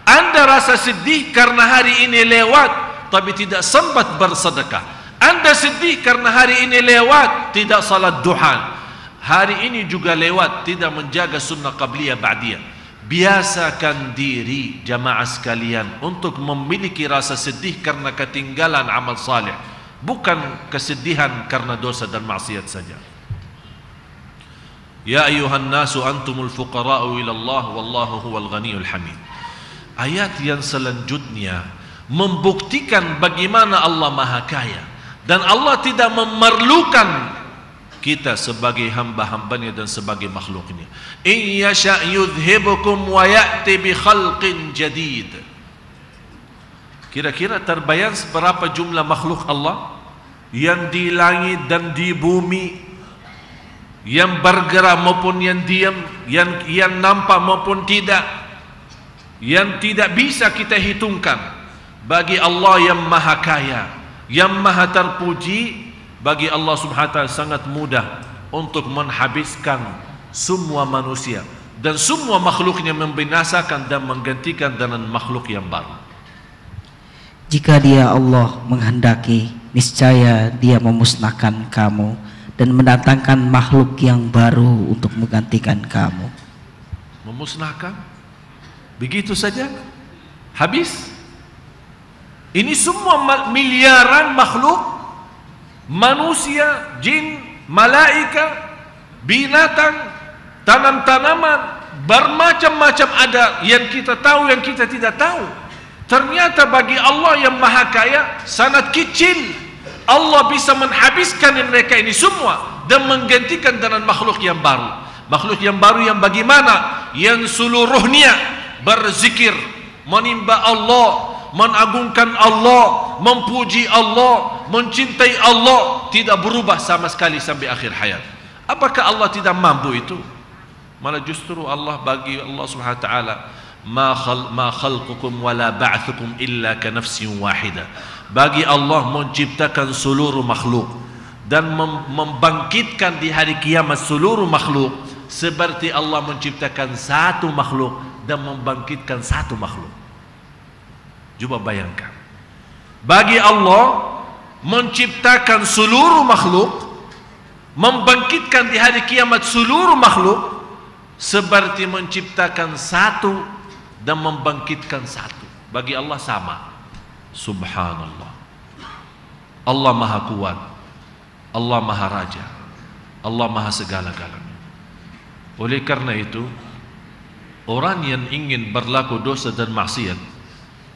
Anda rasa sedih karena hari ini lewat tapi tidak sempat bersedekah. Anda sedih karena hari ini lewat tidak salat duha. Hari ini juga lewat tidak menjaga sunnah qabliyah ba'diyah. Biasakan diri jamaah sekalian untuk memiliki rasa sedih karena ketinggalan amal saleh, bukan kesedihan karena dosa dan maksiat saja. Ya ayuhan nasu antumul fuqara'u ila Allah wallahu huwal ghaniyul hamid. Ayat yang selanjutnya membuktikan bagaimana Allah Maha Kaya dan Allah tidak memerlukan kita sebagai hamba-hambanya dan sebagai makhluknya. In yasha' yudhibukum wa ya'ti bi khalqin jadid. Kira-kira terbayang seberapa jumlah makhluk Allah yang di langit dan di bumi, yang bergerak maupun yang diam, yang nampak maupun tidak, yang tidak bisa kita hitungkan. Bagi Allah yang Maha Kaya, yang Maha terpuji, bagi Allah Subhanahu wa ta'ala sangat mudah untuk menghabiskan semua manusia dan semua makhluknya, membinasakan dan menggantikan dengan makhluk yang baru. Jika Dia Allah menghendaki, niscaya Dia memusnahkan kamu dan mendatangkan makhluk yang baru untuk menggantikan kamu. Memusnahkan? Begitu saja? Habis? Ini semua miliaran makhluk, manusia, jin, malaikat, binatang, tanam-tanaman, bermacam-macam ada yang kita tahu, yang kita tidak tahu. Ternyata bagi Allah yang Maha Kaya sangat kecil. Allah bisa menghabiskan mereka ini semua dan menggantikan dengan makhluk yang baru. Makhluk yang baru yang bagaimana? Yang seluruhnya berzikir, menimba Allah, mengagungkan Allah, memuji Allah, mencintai Allah, tidak berubah sama sekali sampai akhir hayat. Apakah Allah tidak mampu itu? Malah justru Allah, bagi Allah Subhanahu wa taala, ma khalqukum wala ba'thukum illa ka nafsin wahidah. Bagi Allah menciptakan seluruh makhluk dan membangkitkan di hari kiamat seluruh makhluk seperti Allah menciptakan satu makhluk dan membangkitkan satu makhluk. Coba bayangkan, bagi Allah menciptakan seluruh makhluk, membangkitkan di hari kiamat seluruh makhluk, seperti menciptakan satu dan membangkitkan satu. Bagi Allah sama. Subhanallah. Allah maha kuat, Allah maha raja, Allah maha segala-galanya. Oleh karena itu, orang yang ingin berlaku dosa dan maksiat,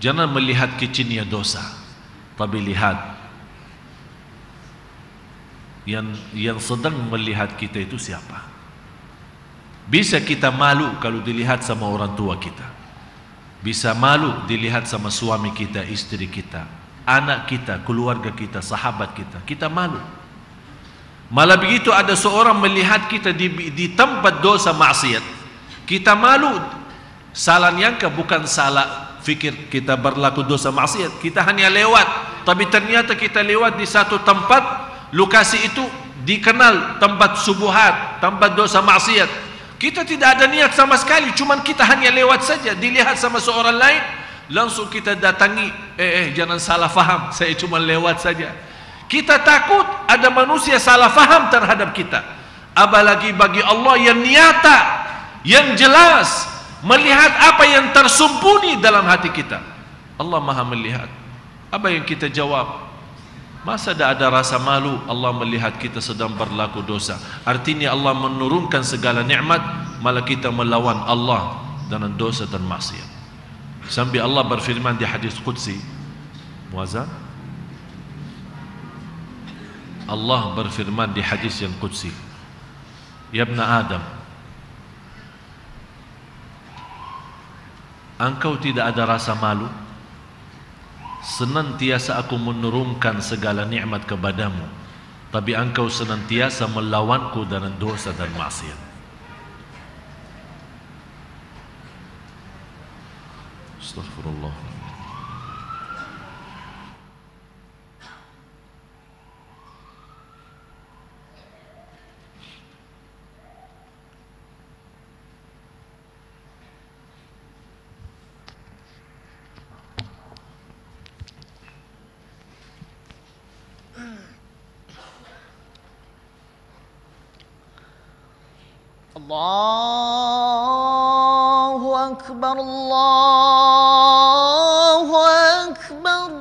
jangan melihat kecilnya dosa, tapi lihat yang sedang melihat kita itu siapa. Bisa kita malu kalau dilihat sama orang tua kita, bisa malu dilihat sama suami kita, istri kita, anak kita, keluarga kita, sahabat kita. Kita malu. Malah begitu ada seorang melihat kita di tempat dosa maksiat, kita malu. Salah nyangka, bukan salah fikir kita berlaku dosa maksiat, kita hanya lewat, tapi ternyata kita lewat di satu tempat, lokasi itu dikenal tempat subuhat, tempat dosa maksiat. Kita tidak ada niat sama sekali, cuman kita hanya lewat saja, dilihat sama seorang lain, langsung kita datangi, jangan salah faham, saya cuma lewat saja. Kita takut ada manusia salah faham terhadap kita. Apalagi bagi Allah yang nyata, yang jelas, melihat apa yang tersembunyi dalam hati kita. Allah maha melihat. Apa yang kita jawab? Masa ada rasa malu Allah melihat kita sedang berlaku dosa? Artinya Allah menurunkan segala nikmat, malah kita melawan Allah dengan dosa dan maksiat. Sampai Allah berfirman di hadis qudsi, muazzan, Allah berfirman di hadis yang qudsi, ya ibn Adam, engkau tidak ada rasa malu? Senantiasa aku menurunkan segala nikmat kepadamu, tapi engkau senantiasa melawanku dengan dosa dan maksiat. Astaghfirullah. Allahu Akbar, Allahu Akbar,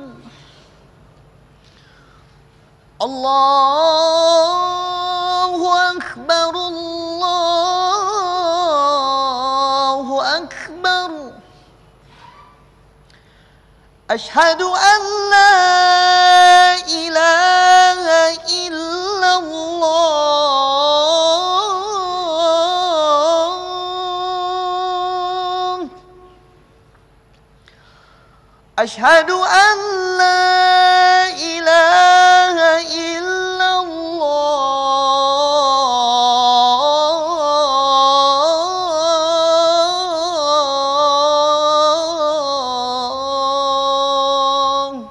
Allahu Akbar, Allahu Akbar. Ashhadu an la ilaha illallah. أشهد أن لا إله إلا الله.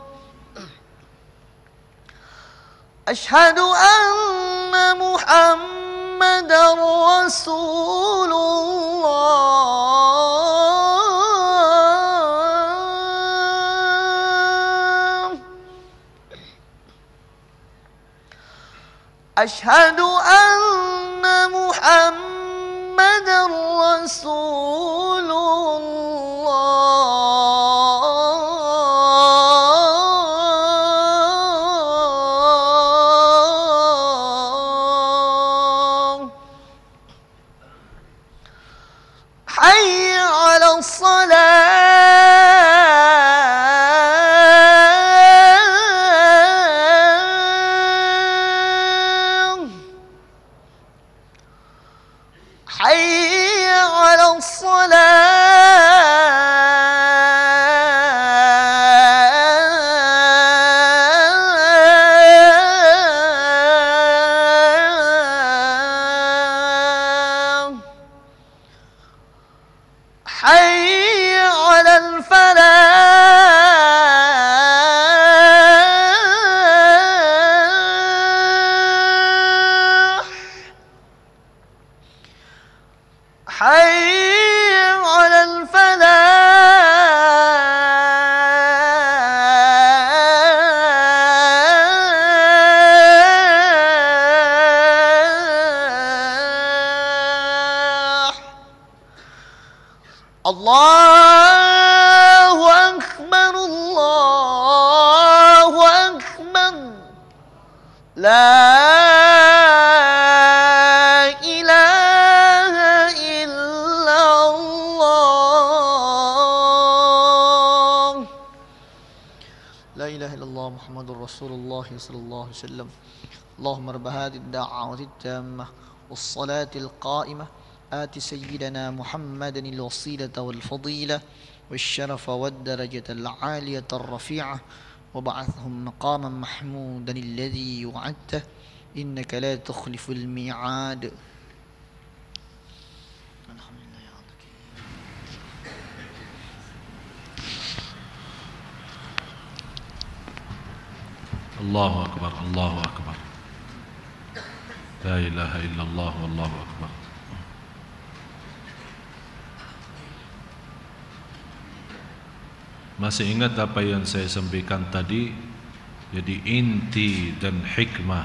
أشهد أن محمدا رسول الله. أشهد أن محمدا رسول الله. حي على الصلاة. حي على الصلاة. الله أكبر الله أكبر لا إله إلا الله لا إله إلا الله محمد رسول الله صلى الله عليه وسلم اللهم رب هذه الدعوة التامة والصلاة القائمة آت سيدنا محمد الوسيلة والفضيلة والشرف والدرجة العالية الرفيعة وبعثهم مقاما محمودا الذي وعدته إنك لا تخلف الميعاد. الله أكبر الله أكبر لا إله إلا الله والله أكبر. Masih ingat apa yang saya sampaikan tadi? Jadi inti dan hikmah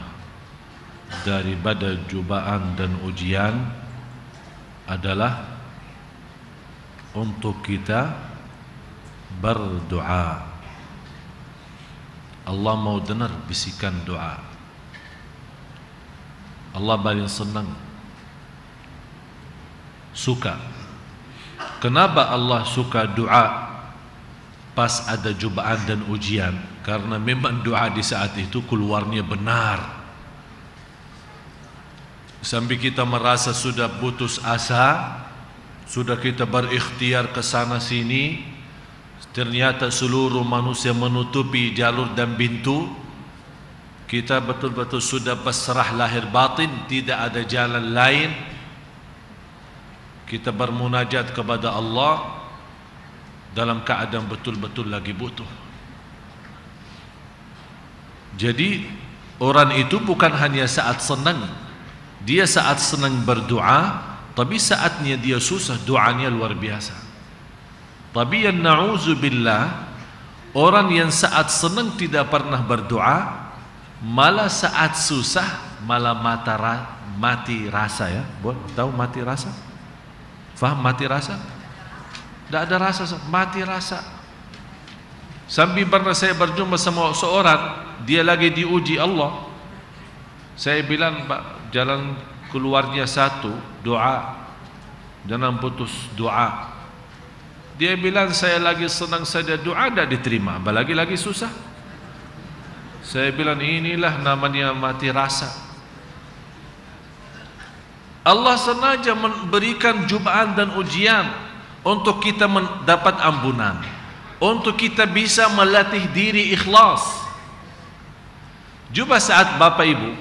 daripada cubaan dan ujian adalah untuk kita berdoa. Allah mau dengar bisikan doa. Allah paling senang, suka. Kenapa Allah suka doa pas ada cubaan dan ujian? Karena memang doa di saat itu keluarnya benar. Sampai kita merasa sudah putus asa, sudah kita berikhtiar ke sana sini, ternyata seluruh manusia menutupi jalur dan pintu. Kita betul-betul sudah pasrah lahir batin, tidak ada jalan lain. Kita bermunajat kepada Allah dalam keadaan betul-betul lagi butuh. Jadi orang itu bukan hanya saat senang, dia saat senang berdoa, tapi saatnya dia susah doanya luar biasa. Tapi yang na'udzubillah, orang yang saat senang tidak pernah berdoa, malah saat susah malah mati rasa ya. Tahu mati rasa? Faham mati rasa? Tidak ada rasa, mati rasa. Sampai pernah saya berjumpa sama seorang, dia lagi diuji Allah. Saya bilang, Pak, jalan keluarnya satu, doa. Jangan putus doa. Dia bilang, saya lagi senang saja doa tidak diterima, apalagi lagi susah. Saya bilang, inilah namanya mati rasa. Allah sengaja memberikan cubaan dan ujian untuk kita mendapat ampunan, untuk kita bisa melatih diri ikhlas. Coba saat Bapak Ibu,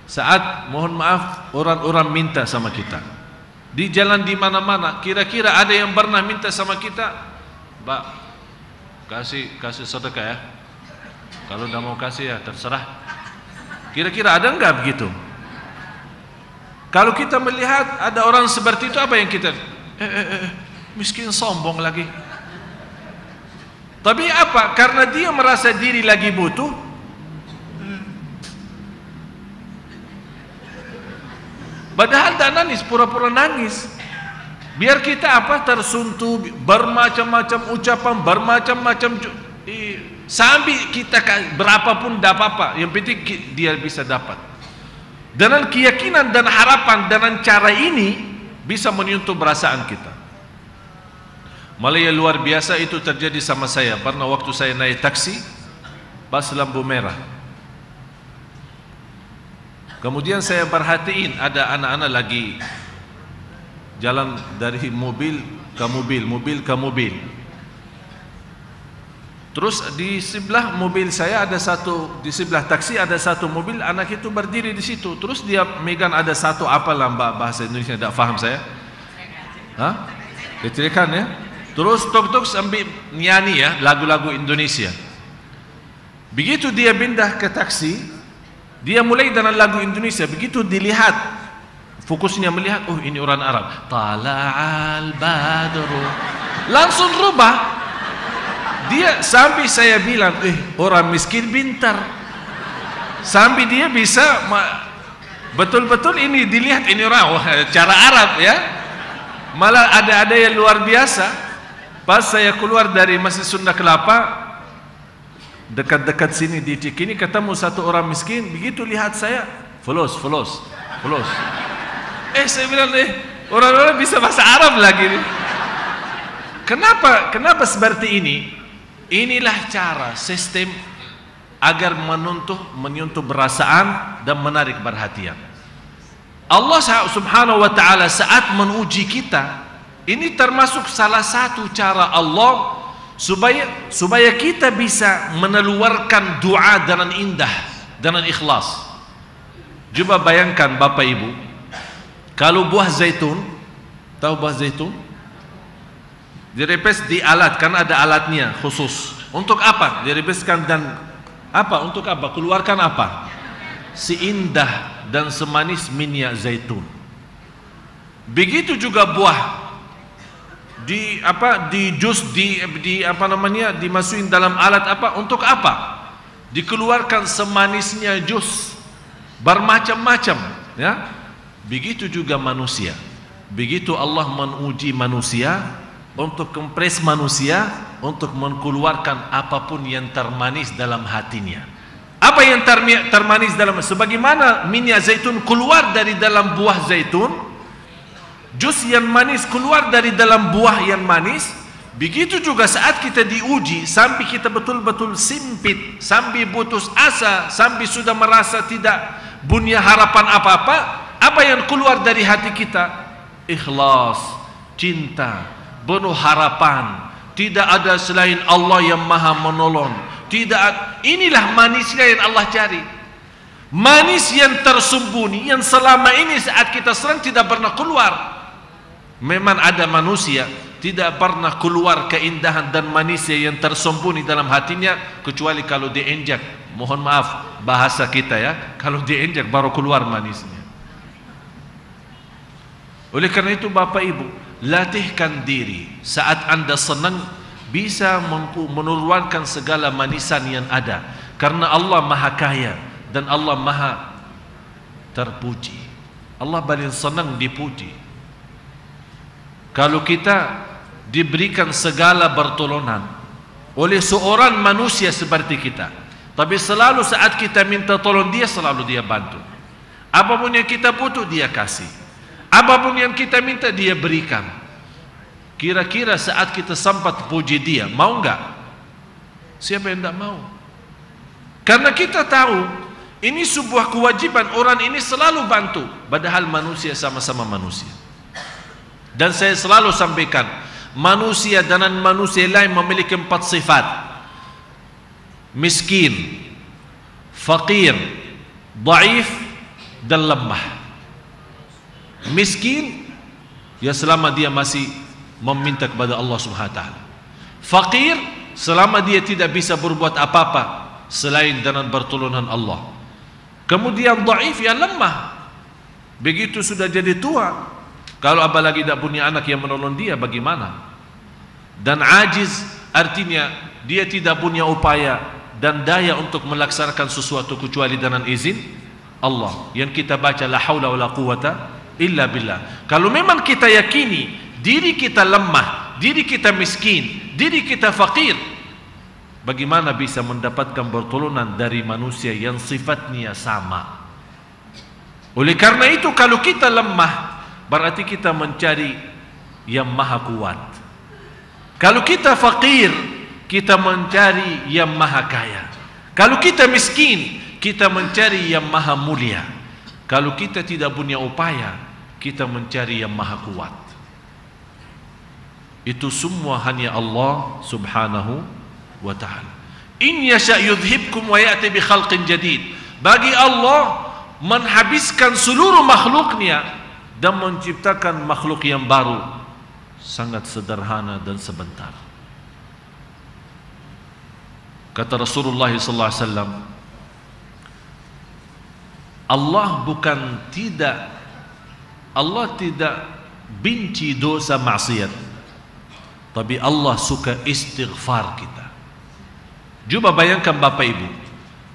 saat mohon maaf orang-orang minta sama kita di jalan di mana-mana, kira-kira ada yang pernah minta sama kita, Pak, kasih sedekah ya. Kalau tidak mau kasih ya terserah. Kira-kira ada enggak begitu? Kalau kita melihat ada orang seperti itu, apa yang kita miskin sombong lagi. Tapi apa? Karena dia merasa diri lagi butuh, padahal tak nangis, pura-pura nangis. Biar kita apa? Tersuntuh, bermacam-macam ucapan, bermacam-macam sampai kita berapapun tidak apa-apa, yang penting dia bisa dapat. Dengan keyakinan dan harapan, dengan cara ini bisa menyentuh perasaan kita. Malah yang luar biasa itu terjadi sama saya. Pernah waktu saya naik taksi pas lampu merah, kemudian saya perhatiin ada anak-anak lagi jalan dari mobil ke mobil, mobil ke mobil. Terus di sebelah mobil saya ada satu, di sebelah taksi ada satu mobil, anak itu berdiri di situ. Terus dia megang ada satu apalah bahasa Indonesia, tidak faham saya. Hah? Kecerikan ya. Terus tok-tok sambil nyanyi ya lagu-lagu Indonesia. Begitu dia pindah ke taksi, dia mulai dengan lagu Indonesia. Begitu dilihat, fokusnya melihat, oh ini orang Arab. Tala'al badru, langsung rubah. Dia sampai saya bilang, orang miskin pintar. Sampai dia bisa betul-betul ini dilihat ini orang cara Arab ya. Malah ada yang luar biasa. Pas saya keluar dari Masjid Sunda Kelapa, dekat-dekat sini di Cikini, ketemu satu orang miskin. Begitu lihat saya, fulos. Saya bilang, orang-orang bisa bahasa Arab lagi nih. Kenapa seperti ini? Inilah cara sistem agar menyentuh perasaan dan menarik perhatian. Allah subhanahu wa ta'ala saat menuji kita, ini termasuk salah satu cara Allah supaya kita bisa mengeluarkan doa dengan indah, dengan ikhlas. Coba bayangkan Bapak Ibu, kalau buah zaitun, tahu buah zaitun? Direpes di alat, kan ada alatnya khusus. Untuk apa? Direpeskan dan apa? Untuk apa? Keluarkan apa? Seindah dan semanis minyak zaitun. Begitu juga buah di jus dimasukin dalam alat apa? Untuk apa? Dikeluarkan semanisnya jus bermacam-macam, ya. Begitu juga manusia. Begitu Allah menguji manusia untuk kompres manusia untuk mengeluarkan apapun yang termanis dalam hatinya. Apa yang termanis dalam, sebagaimana minyak zaitun keluar dari dalam buah zaitun, jus yang manis keluar dari dalam buah yang manis, begitu juga saat kita diuji sampai kita betul-betul sempit, sampai putus asa, sampai sudah merasa tidak punya harapan apa-apa, apa yang keluar dari hati kita? Ikhlas, cinta, penuh harapan. Tidak ada selain Allah yang maha menolong. Inilah manisnya yang Allah cari. Manis yang tersembunyi, yang selama ini saat kita serang tidak pernah keluar. Memang ada manusia tidak pernah keluar keindahan dan manisnya yang tersembunyi dalam hatinya, kecuali kalau diinjak. Mohon maaf bahasa kita ya, kalau diinjak baru keluar manisnya. Oleh karena itu Bapak Ibu, latihkan diri saat Anda senang, bisa menurunkan segala manisan yang ada, karena Allah maha kaya dan Allah maha terpuji. Allah paling senang dipuji. Kalau kita diberikan segala pertolongan oleh seorang manusia seperti kita, tapi selalu saat kita minta tolong dia, selalu dia bantu. Apapun yang kita butuh dia kasih, apapun yang kita minta dia berikan. Kira-kira saat kita sempat puji dia, mau enggak? Siapa yang tidak mau? Karena kita tahu ini sebuah kewajiban, orang ini selalu bantu, padahal manusia sama-sama manusia. Dan saya selalu sampaikan, manusia dan manusia lain memiliki 4 sifat: miskin, fakir, dhaif, dan lemah. Miskin, ya selama dia masih meminta kepada Allah Subhanahu wa taala. Fakir, selama dia tidak bisa berbuat apa-apa selain dengan pertolongan Allah. Kemudian dhaif, ya lemah. Begitu sudah jadi tua, kalau apalagi tidak punya anak yang menolong dia, bagaimana? Dan ajiz, artinya dia tidak punya upaya dan daya untuk melaksanakan sesuatu kecuali dengan izin Allah. Yang kita baca la haula wala quwata illa billah. Kalau memang kita yakini diri kita lemah, diri kita miskin, diri kita fakir, bagaimana bisa mendapatkan pertolongan dari manusia yang sifatnya sama? Oleh karena itu, kalau kita lemah, berarti kita mencari yang maha kuat. Kalau kita fakir, kita mencari yang maha kaya. Kalau kita miskin, kita mencari yang maha mulia. Kalau kita tidak punya upaya, kita mencari yang maha kuat. Itu semua hanya Allah Subhanahu wa ta'ala. In yasha yudhibkum wa ya'ti bi khalqin jadid. Bagi Allah menghabiskan seluruh makhluknya dan menciptakan makhluk yang baru, sangat sederhana dan sebentar. Kata Rasulullah sallallahu alaihi wasallam, Allah tidak benci dosa maksiat, tapi Allah suka istighfar kita. Coba bayangkan Bapak Ibu,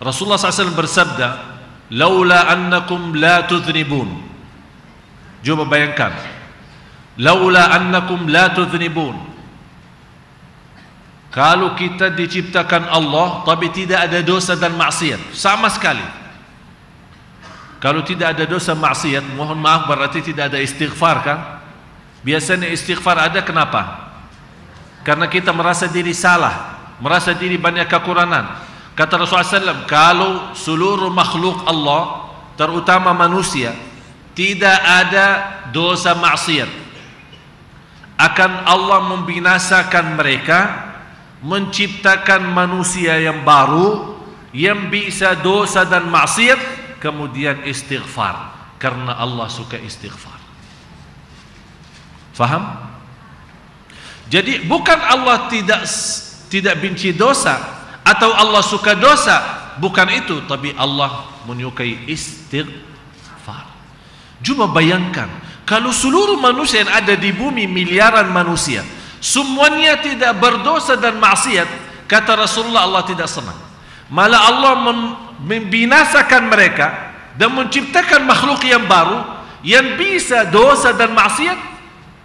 Rasulullah SAW bersabda, laula annakum la tudhnibun. Coba bayangkan, laula annakum la tudhnibun, Kalau kita diciptakan Allah tapi tidak ada dosa dan maksiat sama sekali. Kalau tidak ada dosa maksiat, mohon maaf, berarti tidak ada istighfar kan? Biasanya istighfar ada, kenapa? Karena kita merasa diri salah, merasa diri banyak kekurangan. Kata Rasulullah SAW, kalau seluruh makhluk Allah, terutama manusia, tidak ada dosa maksiat, akan Allah membinasakan mereka, menciptakan manusia yang baru, yang bisa dosa dan maksiat, kemudian istighfar, karena Allah suka istighfar. Faham? Jadi bukan Allah tidak benci dosa atau Allah suka dosa, bukan itu, tapi Allah menyukai istighfar. Cuma bayangkan kalau seluruh manusia yang ada di bumi, miliaran manusia, semuanya tidak berdosa dan maksiat, kata Rasulullah, Allah tidak senang. Malah Allah membinasakan mereka dan menciptakan makhluk yang baru yang bisa dosa dan maksiat,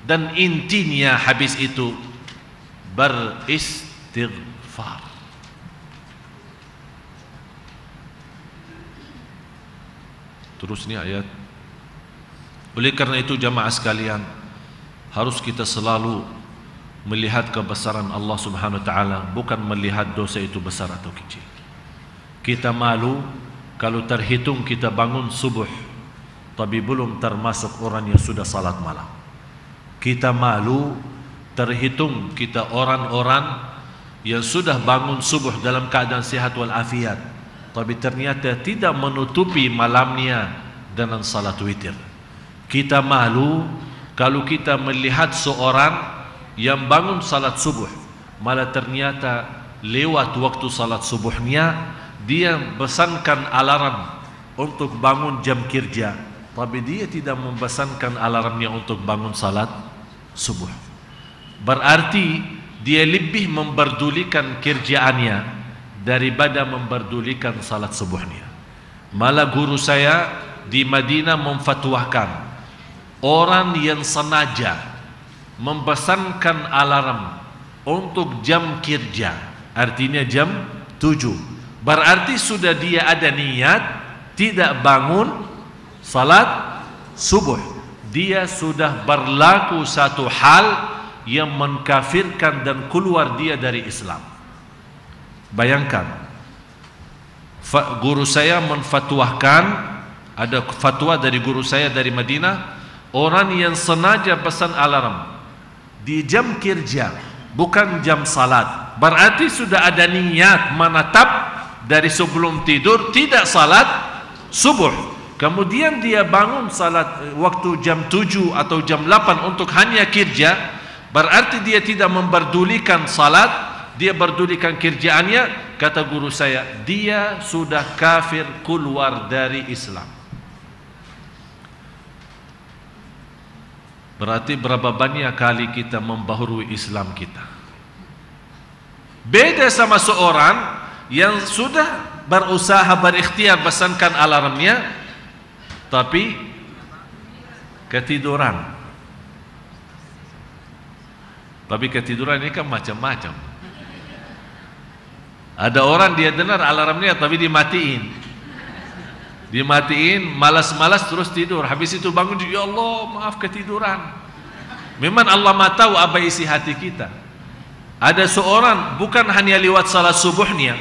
dan intinya habis itu beristighfar. Terus ni ayat. Oleh karena itu jamaah sekalian, harus kita selalu melihat kebesaran Allah Subhanahu wa taala, bukan melihat dosa itu besar atau kecil. Kita malu kalau terhitung kita bangun subuh tapi belum termasuk orang yang sudah salat malam. Kita malu terhitung kita orang-orang yang sudah bangun subuh dalam keadaan sehat walafiat, tapi ternyata tidak menutupi malamnya dengan salat witir. Kita malu kalau kita melihat seorang yang bangun salat subuh, malah ternyata lewat waktu salat subuhnya dia pesankan alarm untuk bangun jam kerja, tapi dia tidak mempesankan alarmnya untuk bangun salat subuh. Berarti dia lebih memperdulikan kerjaannya daripada memperdulikan salat subuhnya. Malah guru saya di Madinah memfatwakan, orang yang sengaja mempesankan alarm untuk jam kerja, artinya jam 7, berarti sudah dia ada niat tidak bangun salat subuh. Dia sudah berlaku satu hal yang mengkafirkan dan keluar dia dari Islam. Bayangkan, guru saya menfatwakan, ada fatwa dari guru saya dari Madinah, orang yang sengaja pesan alarm di jam kerja bukan jam salat, berarti sudah ada niat menetap dari sebelum tidur tidak salat subuh. Kemudian dia bangun salat waktu jam 7 atau jam 8 untuk hanya kerja, berarti dia tidak memperdulikan salat, dia berdulikan kerjaannya. Kata guru saya, dia sudah kafir, keluar dari Islam. Berarti berapa banyak kali kita membaharui Islam kita. Beda sama seorang yang sudah berusaha berikhtiar pesankan alarmnya tapi ketiduran. Tapi ketiduran ini kan macam-macam. Ada orang dia dengar alarmnya tapi dimatiin. Dimatiin, malas-malas terus tidur. Habis itu bangun, ya Allah maaf ketiduran. Memang Allah Maha tahu apa isi hati kita. Ada seorang bukan hanya lewat salat subuhnya,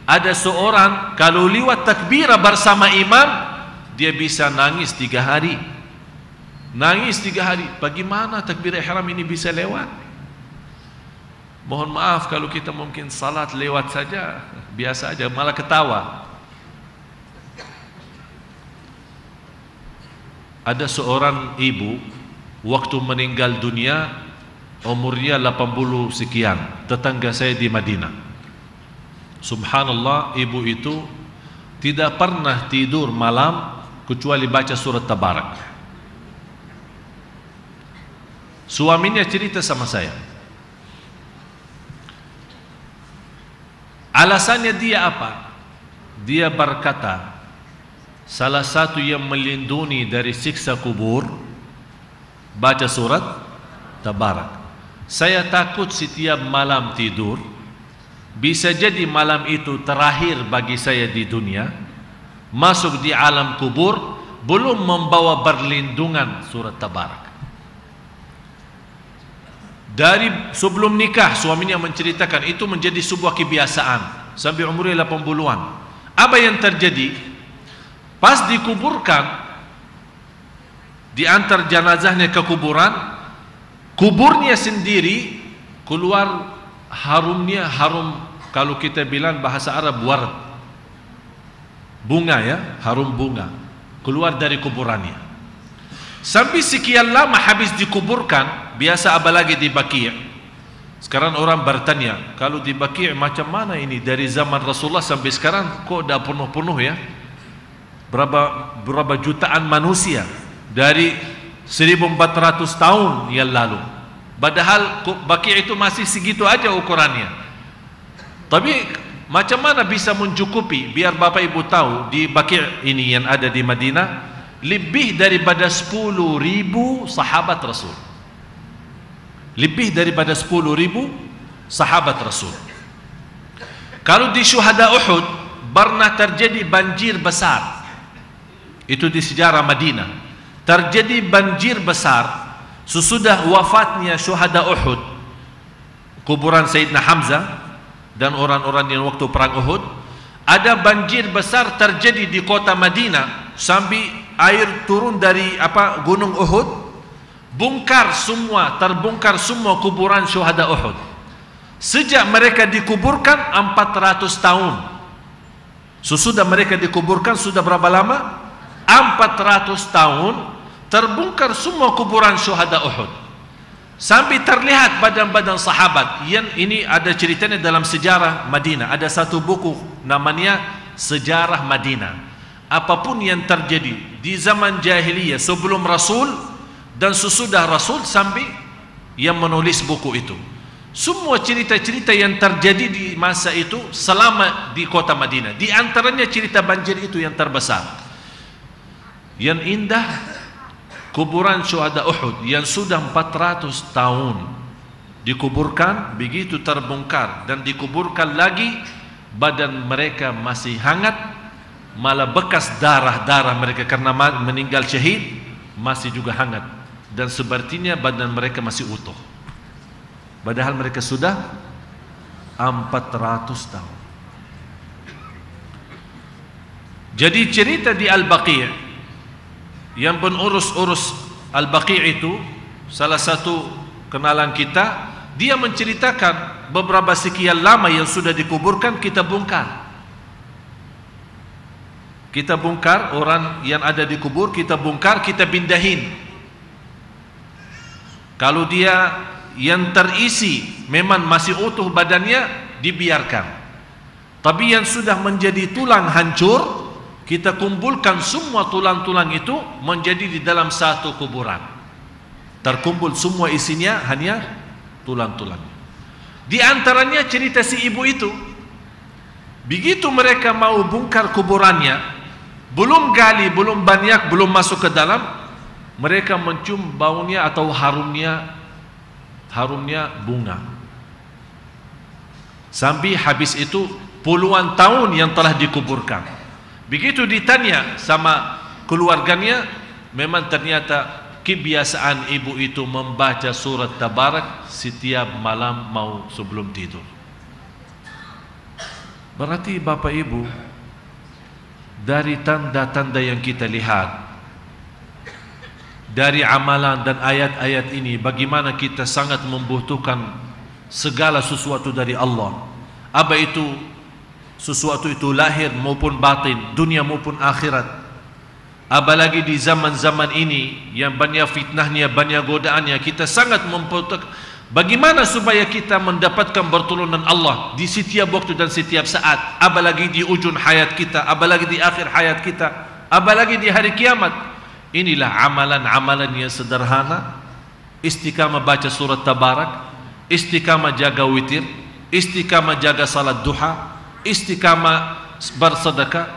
ada seorang kalau lewat takbirah bersama imam dia bisa nangis 3 hari. Nangis 3 hari. Bagaimana takbir ihram ini bisa lewat? Mohon maaf kalau kita mungkin salat lewat saja, biasa aja, malah ketawa. Ada seorang ibu waktu meninggal dunia umurnya 80 sekian, tetangga saya di Madinah. Subhanallah, ibu itu tidak pernah tidur malam kecuali baca surat Tabarak. Suaminya cerita sama saya, alasannya dia apa? Dia berkata, salah satu yang melindungi dari siksa kubur baca surat Tabarak. Saya takut setiap malam tidur bisa jadi malam itu terakhir bagi saya di dunia, masuk di alam kubur, belum membawa berlindungan surat Tabarak. Dari sebelum nikah, suaminya menceritakan itu menjadi sebuah kebiasaan sampai umurnya 80-an. Apa yang terjadi? Pas dikuburkan, diantar jenazahnya ke kuburan, kuburnya sendiri keluar harumnya, harum kalau kita bilang bahasa Arab ward, bunga ya, harum bunga keluar dari kuburannya. Sampai sekian lama habis dikuburkan, biasa apalagi di Baqi'. Sekarang orang bertanya, kalau di Baqi' macam mana ini dari zaman Rasulullah sampai sekarang kok dah penuh-penuh ya? Berapa jutaan manusia dari 1400 tahun yang lalu. Padahal Baqi' itu masih segitu aja ukurannya. Tapi macam mana bisa mencukupi? Biar Bapak Ibu tahu, di Baqi' ini yang ada di Madinah lebih daripada 10.000 sahabat Rasul. Lebih daripada 10.000 sahabat Rasul. Kalau di syuhada Uhud pernah terjadi banjir besar. Itu di sejarah Madinah. Terjadi banjir besar sesudah wafatnya syuhada Uhud, kuburan Sayyidina Hamzah dan orang-orang yang waktu perang Uhud. Ada banjir besar terjadi di kota Madinah sampai air turun dari gunung Uhud, terbongkar semua kuburan syuhada Uhud. Sejak mereka dikuburkan 400 tahun. Sesudah mereka dikuburkan sudah berapa lama? 400 tahun terbongkar semua kuburan syuhada Uhud. Sampai terlihat badan-badan sahabat. Yang ini ada ceritanya dalam sejarah Madinah. Ada satu buku namanya Sejarah Madinah. Apapun yang terjadi di zaman jahiliyah sebelum Rasul dan sesudah Rasul, sampai yang menulis buku itu, semua cerita-cerita yang terjadi di masa itu selama di kota Madinah. Di antaranya cerita banjir itu yang terbesar. Yang indah, kuburan syuhada Uhud yang sudah 400 tahun dikuburkan, begitu terbongkar dan dikuburkan lagi, badan mereka masih hangat, malah bekas darah-darah mereka karena meninggal syahid masih juga hangat, dan sepertinya badan mereka masih utuh, padahal mereka sudah 400 tahun. Jadi cerita di Al-Baqi', yang pengurus-urus Al-Baqi' itu salah satu kenalan kita, dia menceritakan beberapa sekian lama yang sudah dikuburkan kita bongkar. Kita bongkar orang yang ada di kubur, kita bongkar, kita pindahin. Kalau dia yang terisi memang masih utuh badannya, dibiarkan. Tapi yang sudah menjadi tulang hancur, kita kumpulkan semua tulang-tulang itu menjadi di dalam satu kuburan. Terkumpul semua isinya hanya tulang-tulang. Di antaranya cerita si ibu itu. Begitu mereka mau bongkar kuburannya, belum gali, belum banyak, belum masuk ke dalam, mereka mencium baunya atau harumnya bunga. Sampai habis itu puluhan tahun yang telah dikuburkan. Begitu ditanya sama keluarganya, memang ternyata kebiasaan ibu itu membaca surat Tabarak setiap malam mau sebelum tidur. Berarti Bapak Ibu, dari tanda-tanda yang kita lihat, dari amalan dan ayat-ayat ini, bagaimana kita sangat membutuhkan segala sesuatu dari Allah. Apa itu sesuatu itu, lahir maupun batin, dunia maupun akhirat. Apalagi di zaman-zaman ini yang banyak fitnahnya, banyak godaannya, kita sangat membutuhkan bagaimana supaya kita mendapatkan pertolongan Allah di setiap waktu dan setiap saat. Apalagi di ujung hayat kita, apalagi di akhir hayat kita, apalagi di hari kiamat. Inilah amalan-amalan yang sederhana. Istiqamah baca surat Tabarak, istiqamah jaga witir, istiqamah jaga salat duha, istiqamah bersedekah,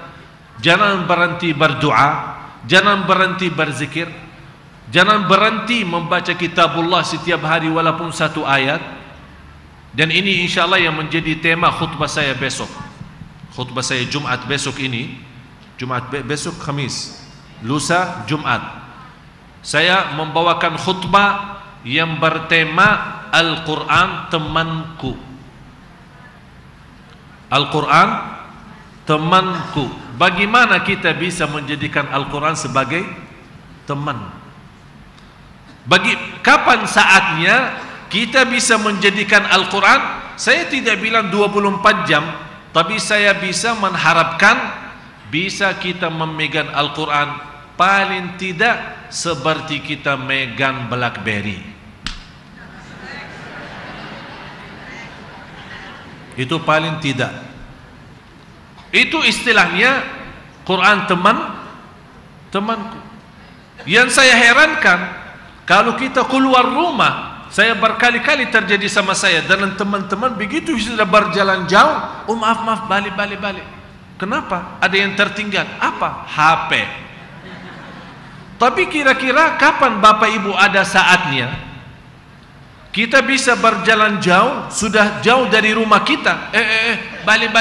jangan berhenti berdoa, jangan berhenti berzikir, jangan berhenti membaca kitabullah setiap hari walaupun satu ayat. Dan ini insya Allah yang menjadi tema khutbah saya besok. Khutbah saya Jumat besok ini, besok Khamis, lusa Jumat. Saya membawakan khutbah yang bertema Al-Quran temanku. Al-Quran temanku. Bagaimana kita bisa menjadikan Al-Quran sebagai teman? Kapan saatnya kita bisa menjadikan Al-Quran? Saya tidak bilang 24 jam, tapi saya bisa mengharapkan bisa kita memegang Al-Quran paling tidak seperti kita megang BlackBerry. Itu paling tidak. Itu istilahnya Quran temanku. Yang saya herankan, kalau kita keluar rumah, saya berkali-kali terjadi sama saya dan teman-teman begitu sudah berjalan jauh, oh maaf balik. Kenapa? Ada yang tertinggal. Apa? HP. Tapi kira-kira kapan Bapak Ibu ada saatnya kita bisa berjalan jauh, sudah jauh dari rumah kita, balik.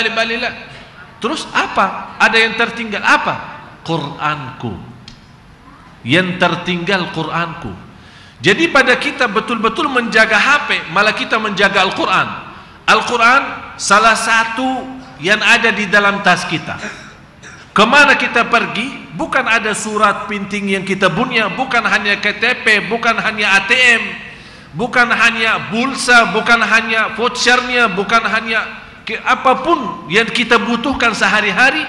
Terus apa? Ada yang tertinggal. Apa? Quranku. Yang tertinggal Quranku. Jadi pada kita betul-betul menjaga HP, malah kita menjaga Al-Quran. Al-Quran salah satu yang ada di dalam tas kita. Kemana kita pergi, bukan ada surat penting yang kita punya, bukan hanya KTP, bukan hanya ATM, bukan hanya pulsa, bukan hanya vouchernya, bukan hanya apapun yang kita butuhkan sehari-hari,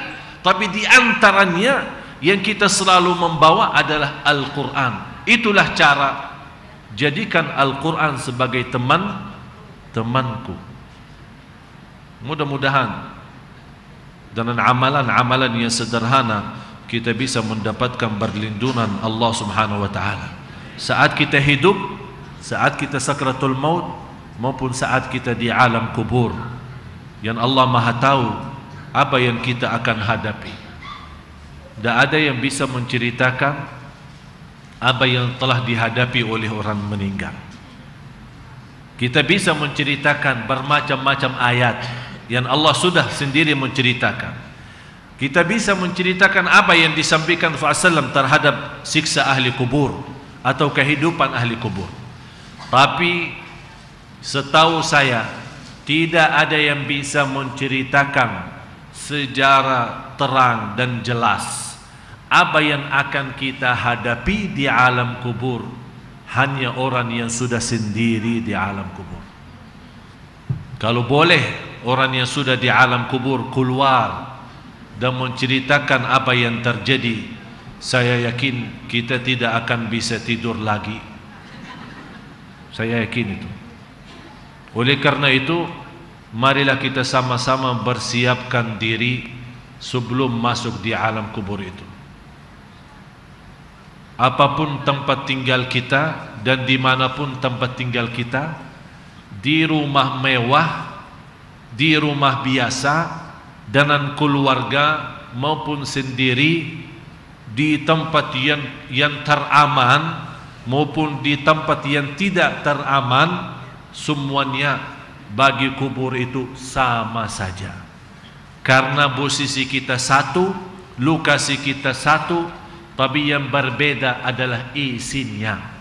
tapi di antaranya yang kita selalu membawa adalah Al-Quran. Itulah cara jadikan Al-Quran sebagai temanku. Mudah-mudahan dengan amalan-amalan yang sederhana kita bisa mendapatkan perlindungan Allah Subhanahu wa taala. Saat kita hidup, saat kita sakratul maut, maupun saat kita di alam kubur, yang Allah Maha tahu apa yang kita akan hadapi. Tidak ada yang bisa menceritakan apa yang telah dihadapi oleh orang meninggal. Kita bisa menceritakan bermacam-macam ayat yang Allah sudah sendiri menceritakan. Kita bisa menceritakan apa yang disampaikan Rasulullah SAW terhadap siksa ahli kubur atau kehidupan ahli kubur. Tapi setahu saya tidak ada yang bisa menceritakan secara terang dan jelas apa yang akan kita hadapi di alam kubur. Hanya orang yang sudah sendiri di alam kubur. Kalau boleh orang yang sudah di alam kubur keluar dan menceritakan apa yang terjadi, saya yakin kita tidak akan bisa tidur lagi. Saya yakin itu. Oleh karena itu, marilah kita sama-sama bersiapkan diri sebelum masuk di alam kubur itu. Apapun tempat tinggal kita dan dimanapun tempat tinggal kita, di rumah mewah, di rumah biasa, dengan keluarga maupun sendiri, di tempat yang teraman maupun di tempat yang tidak teraman, semuanya bagi kubur itu sama saja. Karena posisi kita satu, lokasi kita satu, tapi yang berbeda adalah isinya.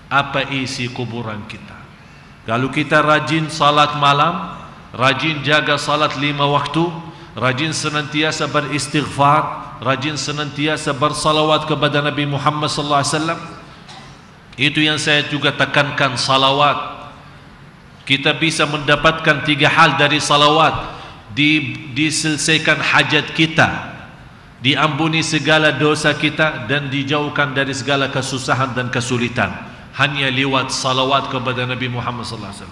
Apa isi kuburan kita? Kalau kita rajin salat malam, rajin jaga salat 5 waktu, rajin senantiasa beristighfar, rajin senantiasa bersalawat kepada Nabi Muhammad SAW. Itu yang saya juga tekankan, salawat. Kita bisa mendapatkan 3 hal dari salawat. Diselesaikan hajat kita, diampuni segala dosa kita, dan dijauhkan dari segala kesusahan dan kesulitan, hanya lewat salawat kepada Nabi Muhammad SAW.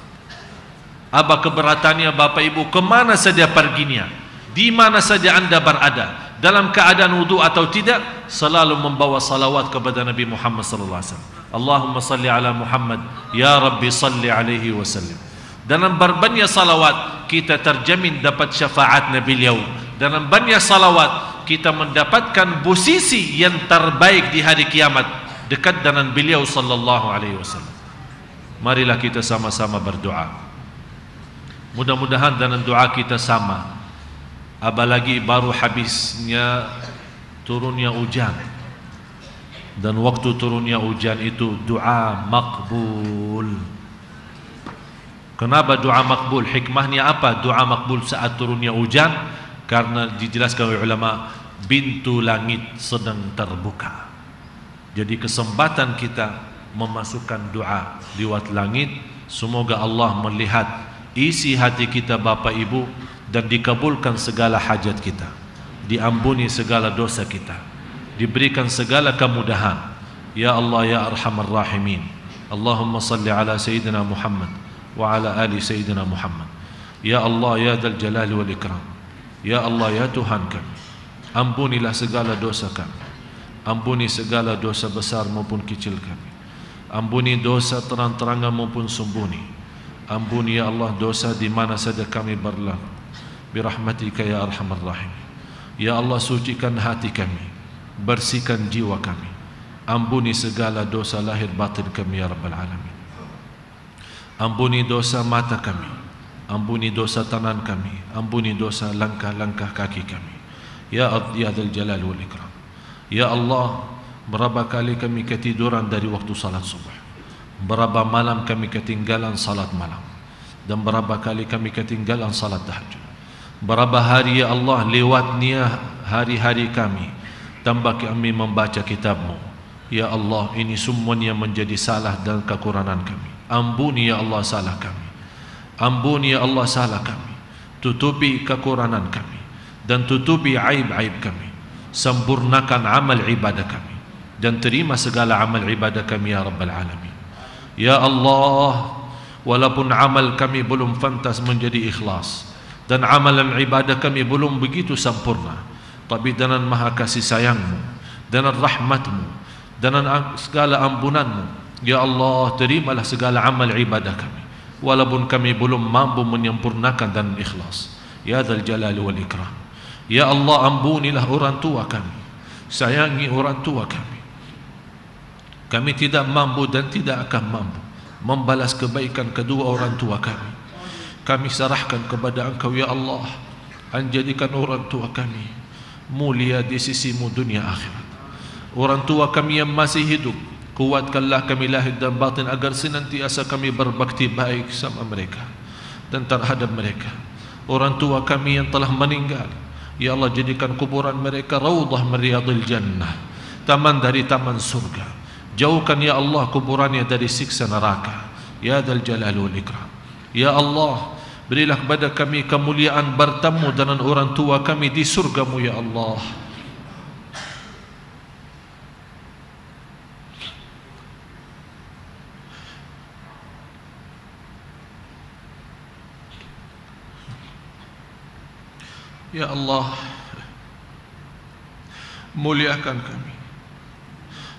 Apa keberatannya Bapak Ibu? Kemana saja perginya, di mana saja anda berada, dalam keadaan wudu atau tidak, selalu membawa salawat kepada Nabi Muhammad SAW. Allahumma salli ala Muhammad, ya Rabbi salli alaihi wasallam. Dalam berbanyak salawat kita terjamin dapat syafaat Nabi beliau. Dalam banyak salawat kita mendapatkan posisi yang terbaik di hari kiamat, dekat dengan beliau sallallahu alaihi wasallam. Marilah kita sama-sama berdoa. Mudah-mudahan dalam doa kita sama. Apalagi baru habisnya turunnya hujan, dan waktu turunnya hujan itu doa makbul. Kenapa doa makbul? Hikmahnya apa doa makbul saat turunnya hujan? Karena dijelaskan oleh ulama, pintu langit sedang terbuka. Jadi kesempatan kita memasukkan doa lewat langit. Semoga Allah melihat isi hati kita Bapak Ibu, dan dikabulkan segala hajat kita, diampuni segala dosa kita, diberikan segala kemudahan. Ya Allah ya Arhamar Rahimin. Allahumma salli ala Sayyidina Muhammad wa ala ali Sayyidina Muhammad. Ya Allah ya Dzal Jalali wal Ikram. Ya Allah ya Tuhan kami, ampunilah segala dosa kami, ampuni segala dosa besar maupun kecil kami, ampuni dosa terang-terangan maupun sembunyi, ampuni ya Allah dosa di mana saja kami berlaku, birahmatika ya Arhamar Rahim. Ya Allah sucikan hati kami, bersihkan jiwa kami, ampuni segala dosa lahir batin kami ya Rabbal Alamin. Ampuni dosa mata kami, ampuni dosa tangan kami, ampuni dosa langkah-langkah kaki kami. Ya Dzal Jalal wal Ikram. Ya Allah, berapa kali kami ketiduran dari waktu salat subuh, berapa malam kami ketinggalan salat malam, dan berapa kali kami ketinggalan salat tahajud. Berapa hari ya Allah lewatnya hari-hari kami tanpa kami membaca kitab-Mu. Ya Allah, ini semuanya menjadi salah dan kekurangan kami. Ampuni ya Allah salah kami, ampuni ya Allah salah kami, tutupi kekurangan kami dan tutupi aib-aib kami. Sempurnakan amal ibadah kami dan terima segala amal ibadah kami ya Rabbal Alamin. Ya Allah, walaupun amal kami belum fantas menjadi ikhlas dan amalan ibadah kami belum begitu sempurna, tapi dengan maha kasih sayang-Mu, dengan rahmat-Mu, dengan segala ampunan-Mu, ya Allah, terimalah segala amal ibadah kami walaupun kami belum mampu menyempurnakan dan ikhlas. Ya Dzal Jalali wal Ikram. Ya Allah, ampunilah orang tua kami, sayangi orang tua kami. Kami tidak mampu dan tidak akan mampu membalas kebaikan kedua orang tua kami. Kami serahkan kepada Engkau ya Allah, anjadikan orang tua kami mulia di sisi-Mu dunia akhirat. Orang tua kami yang masih hidup, kuatkanlah kami lahir dan batin agar senantiasa kami berbakti baik sama mereka dan terhadap mereka. Orang tua kami yang telah meninggal, ya Allah, jadikan kuburan mereka raudhah min riyadil jannah, taman dari taman surga. Jauhkan ya Allah kuburannya dari siksa neraka. Ya Dzal Jalali wal Ikram. Ya Allah, berilah kepada kami kemuliaan bertemu dengan orang tua kami di surga-Mu ya Allah. Ya Allah, muliakan kami,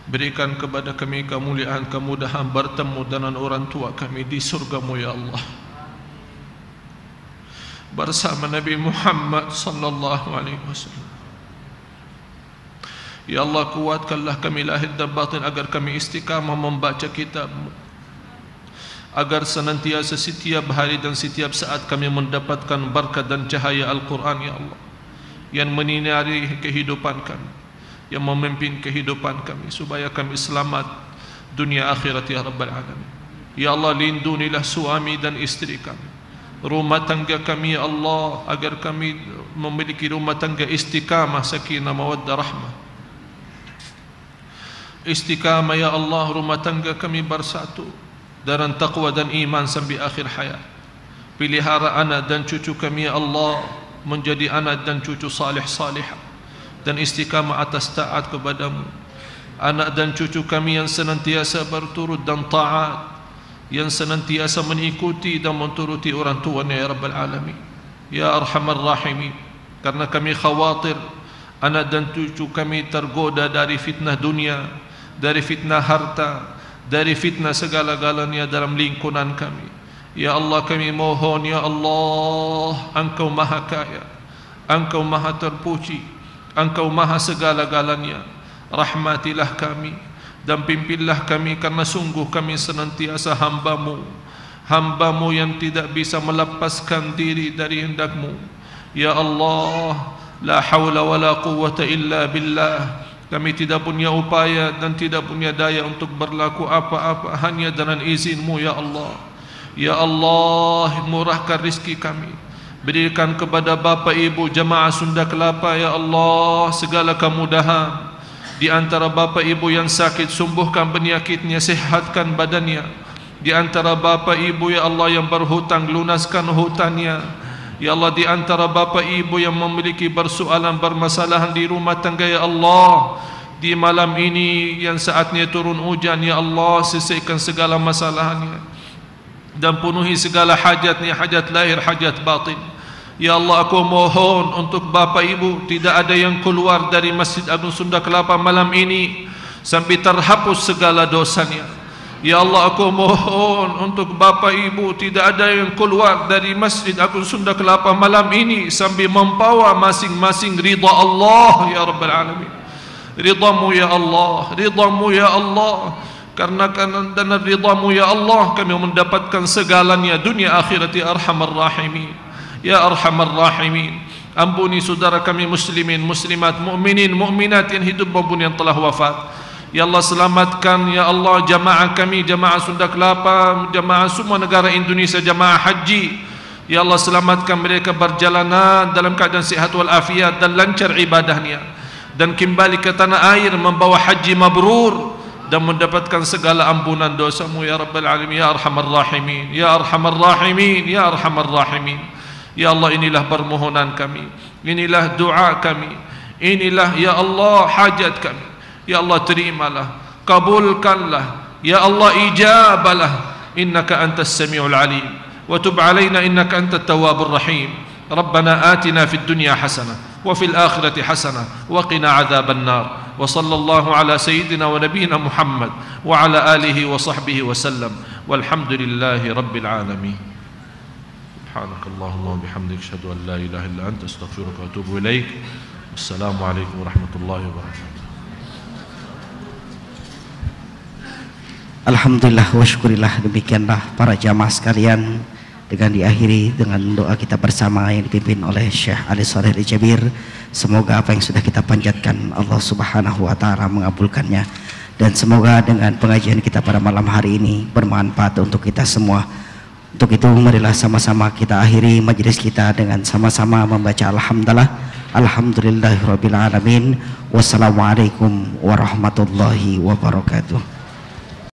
berikan kepada kami kemuliaan, kemudahan bertemu dengan orang tua kami di surga-Mu ya Allah, bersama Nabi Muhammad sallallahu alaihi wasallam. Ya Allah, kuatkanlah kami lahir dan batin agar kami istiqamah membaca kitab-Mu, agar senantiasa setiap hari dan setiap saat kami mendapatkan berkat dan cahaya Al-Quran ya Allah, yang menyinari kehidupan kami, yang memimpin kehidupan kami, supaya kami selamat dunia akhirat ya Rabbal Alamin. Ya Allah, lindunilah suami dan istri kami, rumah tangga kami ya Allah, agar kami memiliki rumah tangga istiqamah, sakinah, mawaddah, rahmah. Istiqamah ya Allah, rumah tangga kami bersatu dalam taqwa dan iman sampai akhir hayat. Pelihara anak dan cucu kami ya Allah menjadi anak dan cucu salih-salihah dan istiqamah atas taat kepada-Mu. Anak dan cucu kami yang senantiasa berturut dan taat, yang senantiasa mengikuti dan menturuti orang tuanya ya Rabbal Alamin. Ya Arhamar Rahimin. Karena kami khawatir anak dan cucu kami tergoda dari fitnah dunia, dari fitnah harta, dari fitnah segala-galanya dalam lingkungan kami. Ya Allah, kami mohon ya Allah, Engkau maha kaya, Engkau maha terpuji, Engkau maha segala-galanya. Rahmatilah kami dan pimpinlah kami, karena sungguh kami senantiasa hamba-Mu, hamba-Mu yang tidak bisa melepaskan diri dari hendak-Mu. Ya Allah, la haula wa la quwwata illa billah. Kami tidak punya upaya dan tidak punya daya untuk berlaku apa-apa, hanya dengan izin-Mu ya Allah. Ya Allah, murahkan rizki kami, berikan kepada bapa ibu jemaah Sunda Kelapa ya Allah segala kemudahan. Di antara bapa ibu yang sakit, sembuhkan penyakitnya, sehatkan badannya. Di antara bapa ibu ya Allah yang berhutang, lunaskan hutannya. Ya Allah, di antara bapa ibu yang memiliki persoalan, permasalahan di rumah tangga ya Allah, di malam ini yang saatnya turun hujan ya Allah, selesaikan segala masalahnya dan penuhi segala hajatnya, hajat lahir, hajat batin. Ya Allah, aku mohon untuk bapa ibu tidak ada yang keluar dari Masjid Agung Sunda Kelapa malam ini sampai terhapus segala dosanya. Ya Allah, aku mohon untuk bapa ibu tidak ada yang keluar dari Masjid Agung Sunda Kelapa malam ini sampai membawa masing-masing ridha Allah ya Rabbal Alamin. Ridha-Mu ya Allah, ridha-Mu ya Allah. Karena dengan ridha-Mu ya Allah kami mendapatkan segalanya dunia akhirat ya Arhamar Rahimin. Ya Arhamar Rahimin, ampuni saudara kami muslimin, muslimat, mukminin, mukminat yang hidup maupun yang telah wafat. Ya Allah, selamatkan ya Allah jamaah kami, jamaah Sunda Kelapa, jamaah semua negara Indonesia, jamaah haji. Ya Allah, selamatkan mereka berjalanan dalam keadaan sihat wal afiat dan lancar ibadahnya, dan kembali ke tanah air membawa haji mabrur dan mendapatkan segala ampunan dosa-Mu ya Rabbal Alamin. Ya Arhamar Rahimin, Ya Arhamar Rahimin, Ya Arhamar Rahimin. Ya Allah, inilah permohonan kami, inilah doa kami, inilah ya Allah hajat kami. Ya Allah, terimalah, kabulkanlah, ya Allah ijabalah, innaka antas sami'ul alim, wa tub alaina innaka antat tawwabur rahim. Rabbana atina fid dunya hasanah wa fil akhirati hasanah wa qina adzaban nar. Wa sallallahu ala sayyidina wa nabiyyina Muhammad wa ala alihi wa sahbihi wa sallam. Walhamdulillahi rabbil alamin. Subhanakallahumma wa bihamdika asyhadu an la ilaha illa anta astaghfiruka wa atubu ilaik. Wassalamualaikum warahmatullahi wabarakatuh. Alhamdulillah wa syukurillah, demikianlah para jamaah sekalian, dengan diakhiri dengan doa kita bersama yang dipimpin oleh Syekh Ali Shalih Al-Jabir. Semoga apa yang sudah kita panjatkan Allah Subhanahu wa taala mengabulkannya, dan semoga dengan pengajian kita pada malam hari ini bermanfaat untuk kita semua. Untuk itu marilah sama-sama kita akhiri majlis kita dengan sama-sama membaca alhamdulillah, alhamdulillahirabbil alamin. Wassalamualaikum warahmatullahi wabarakatuh.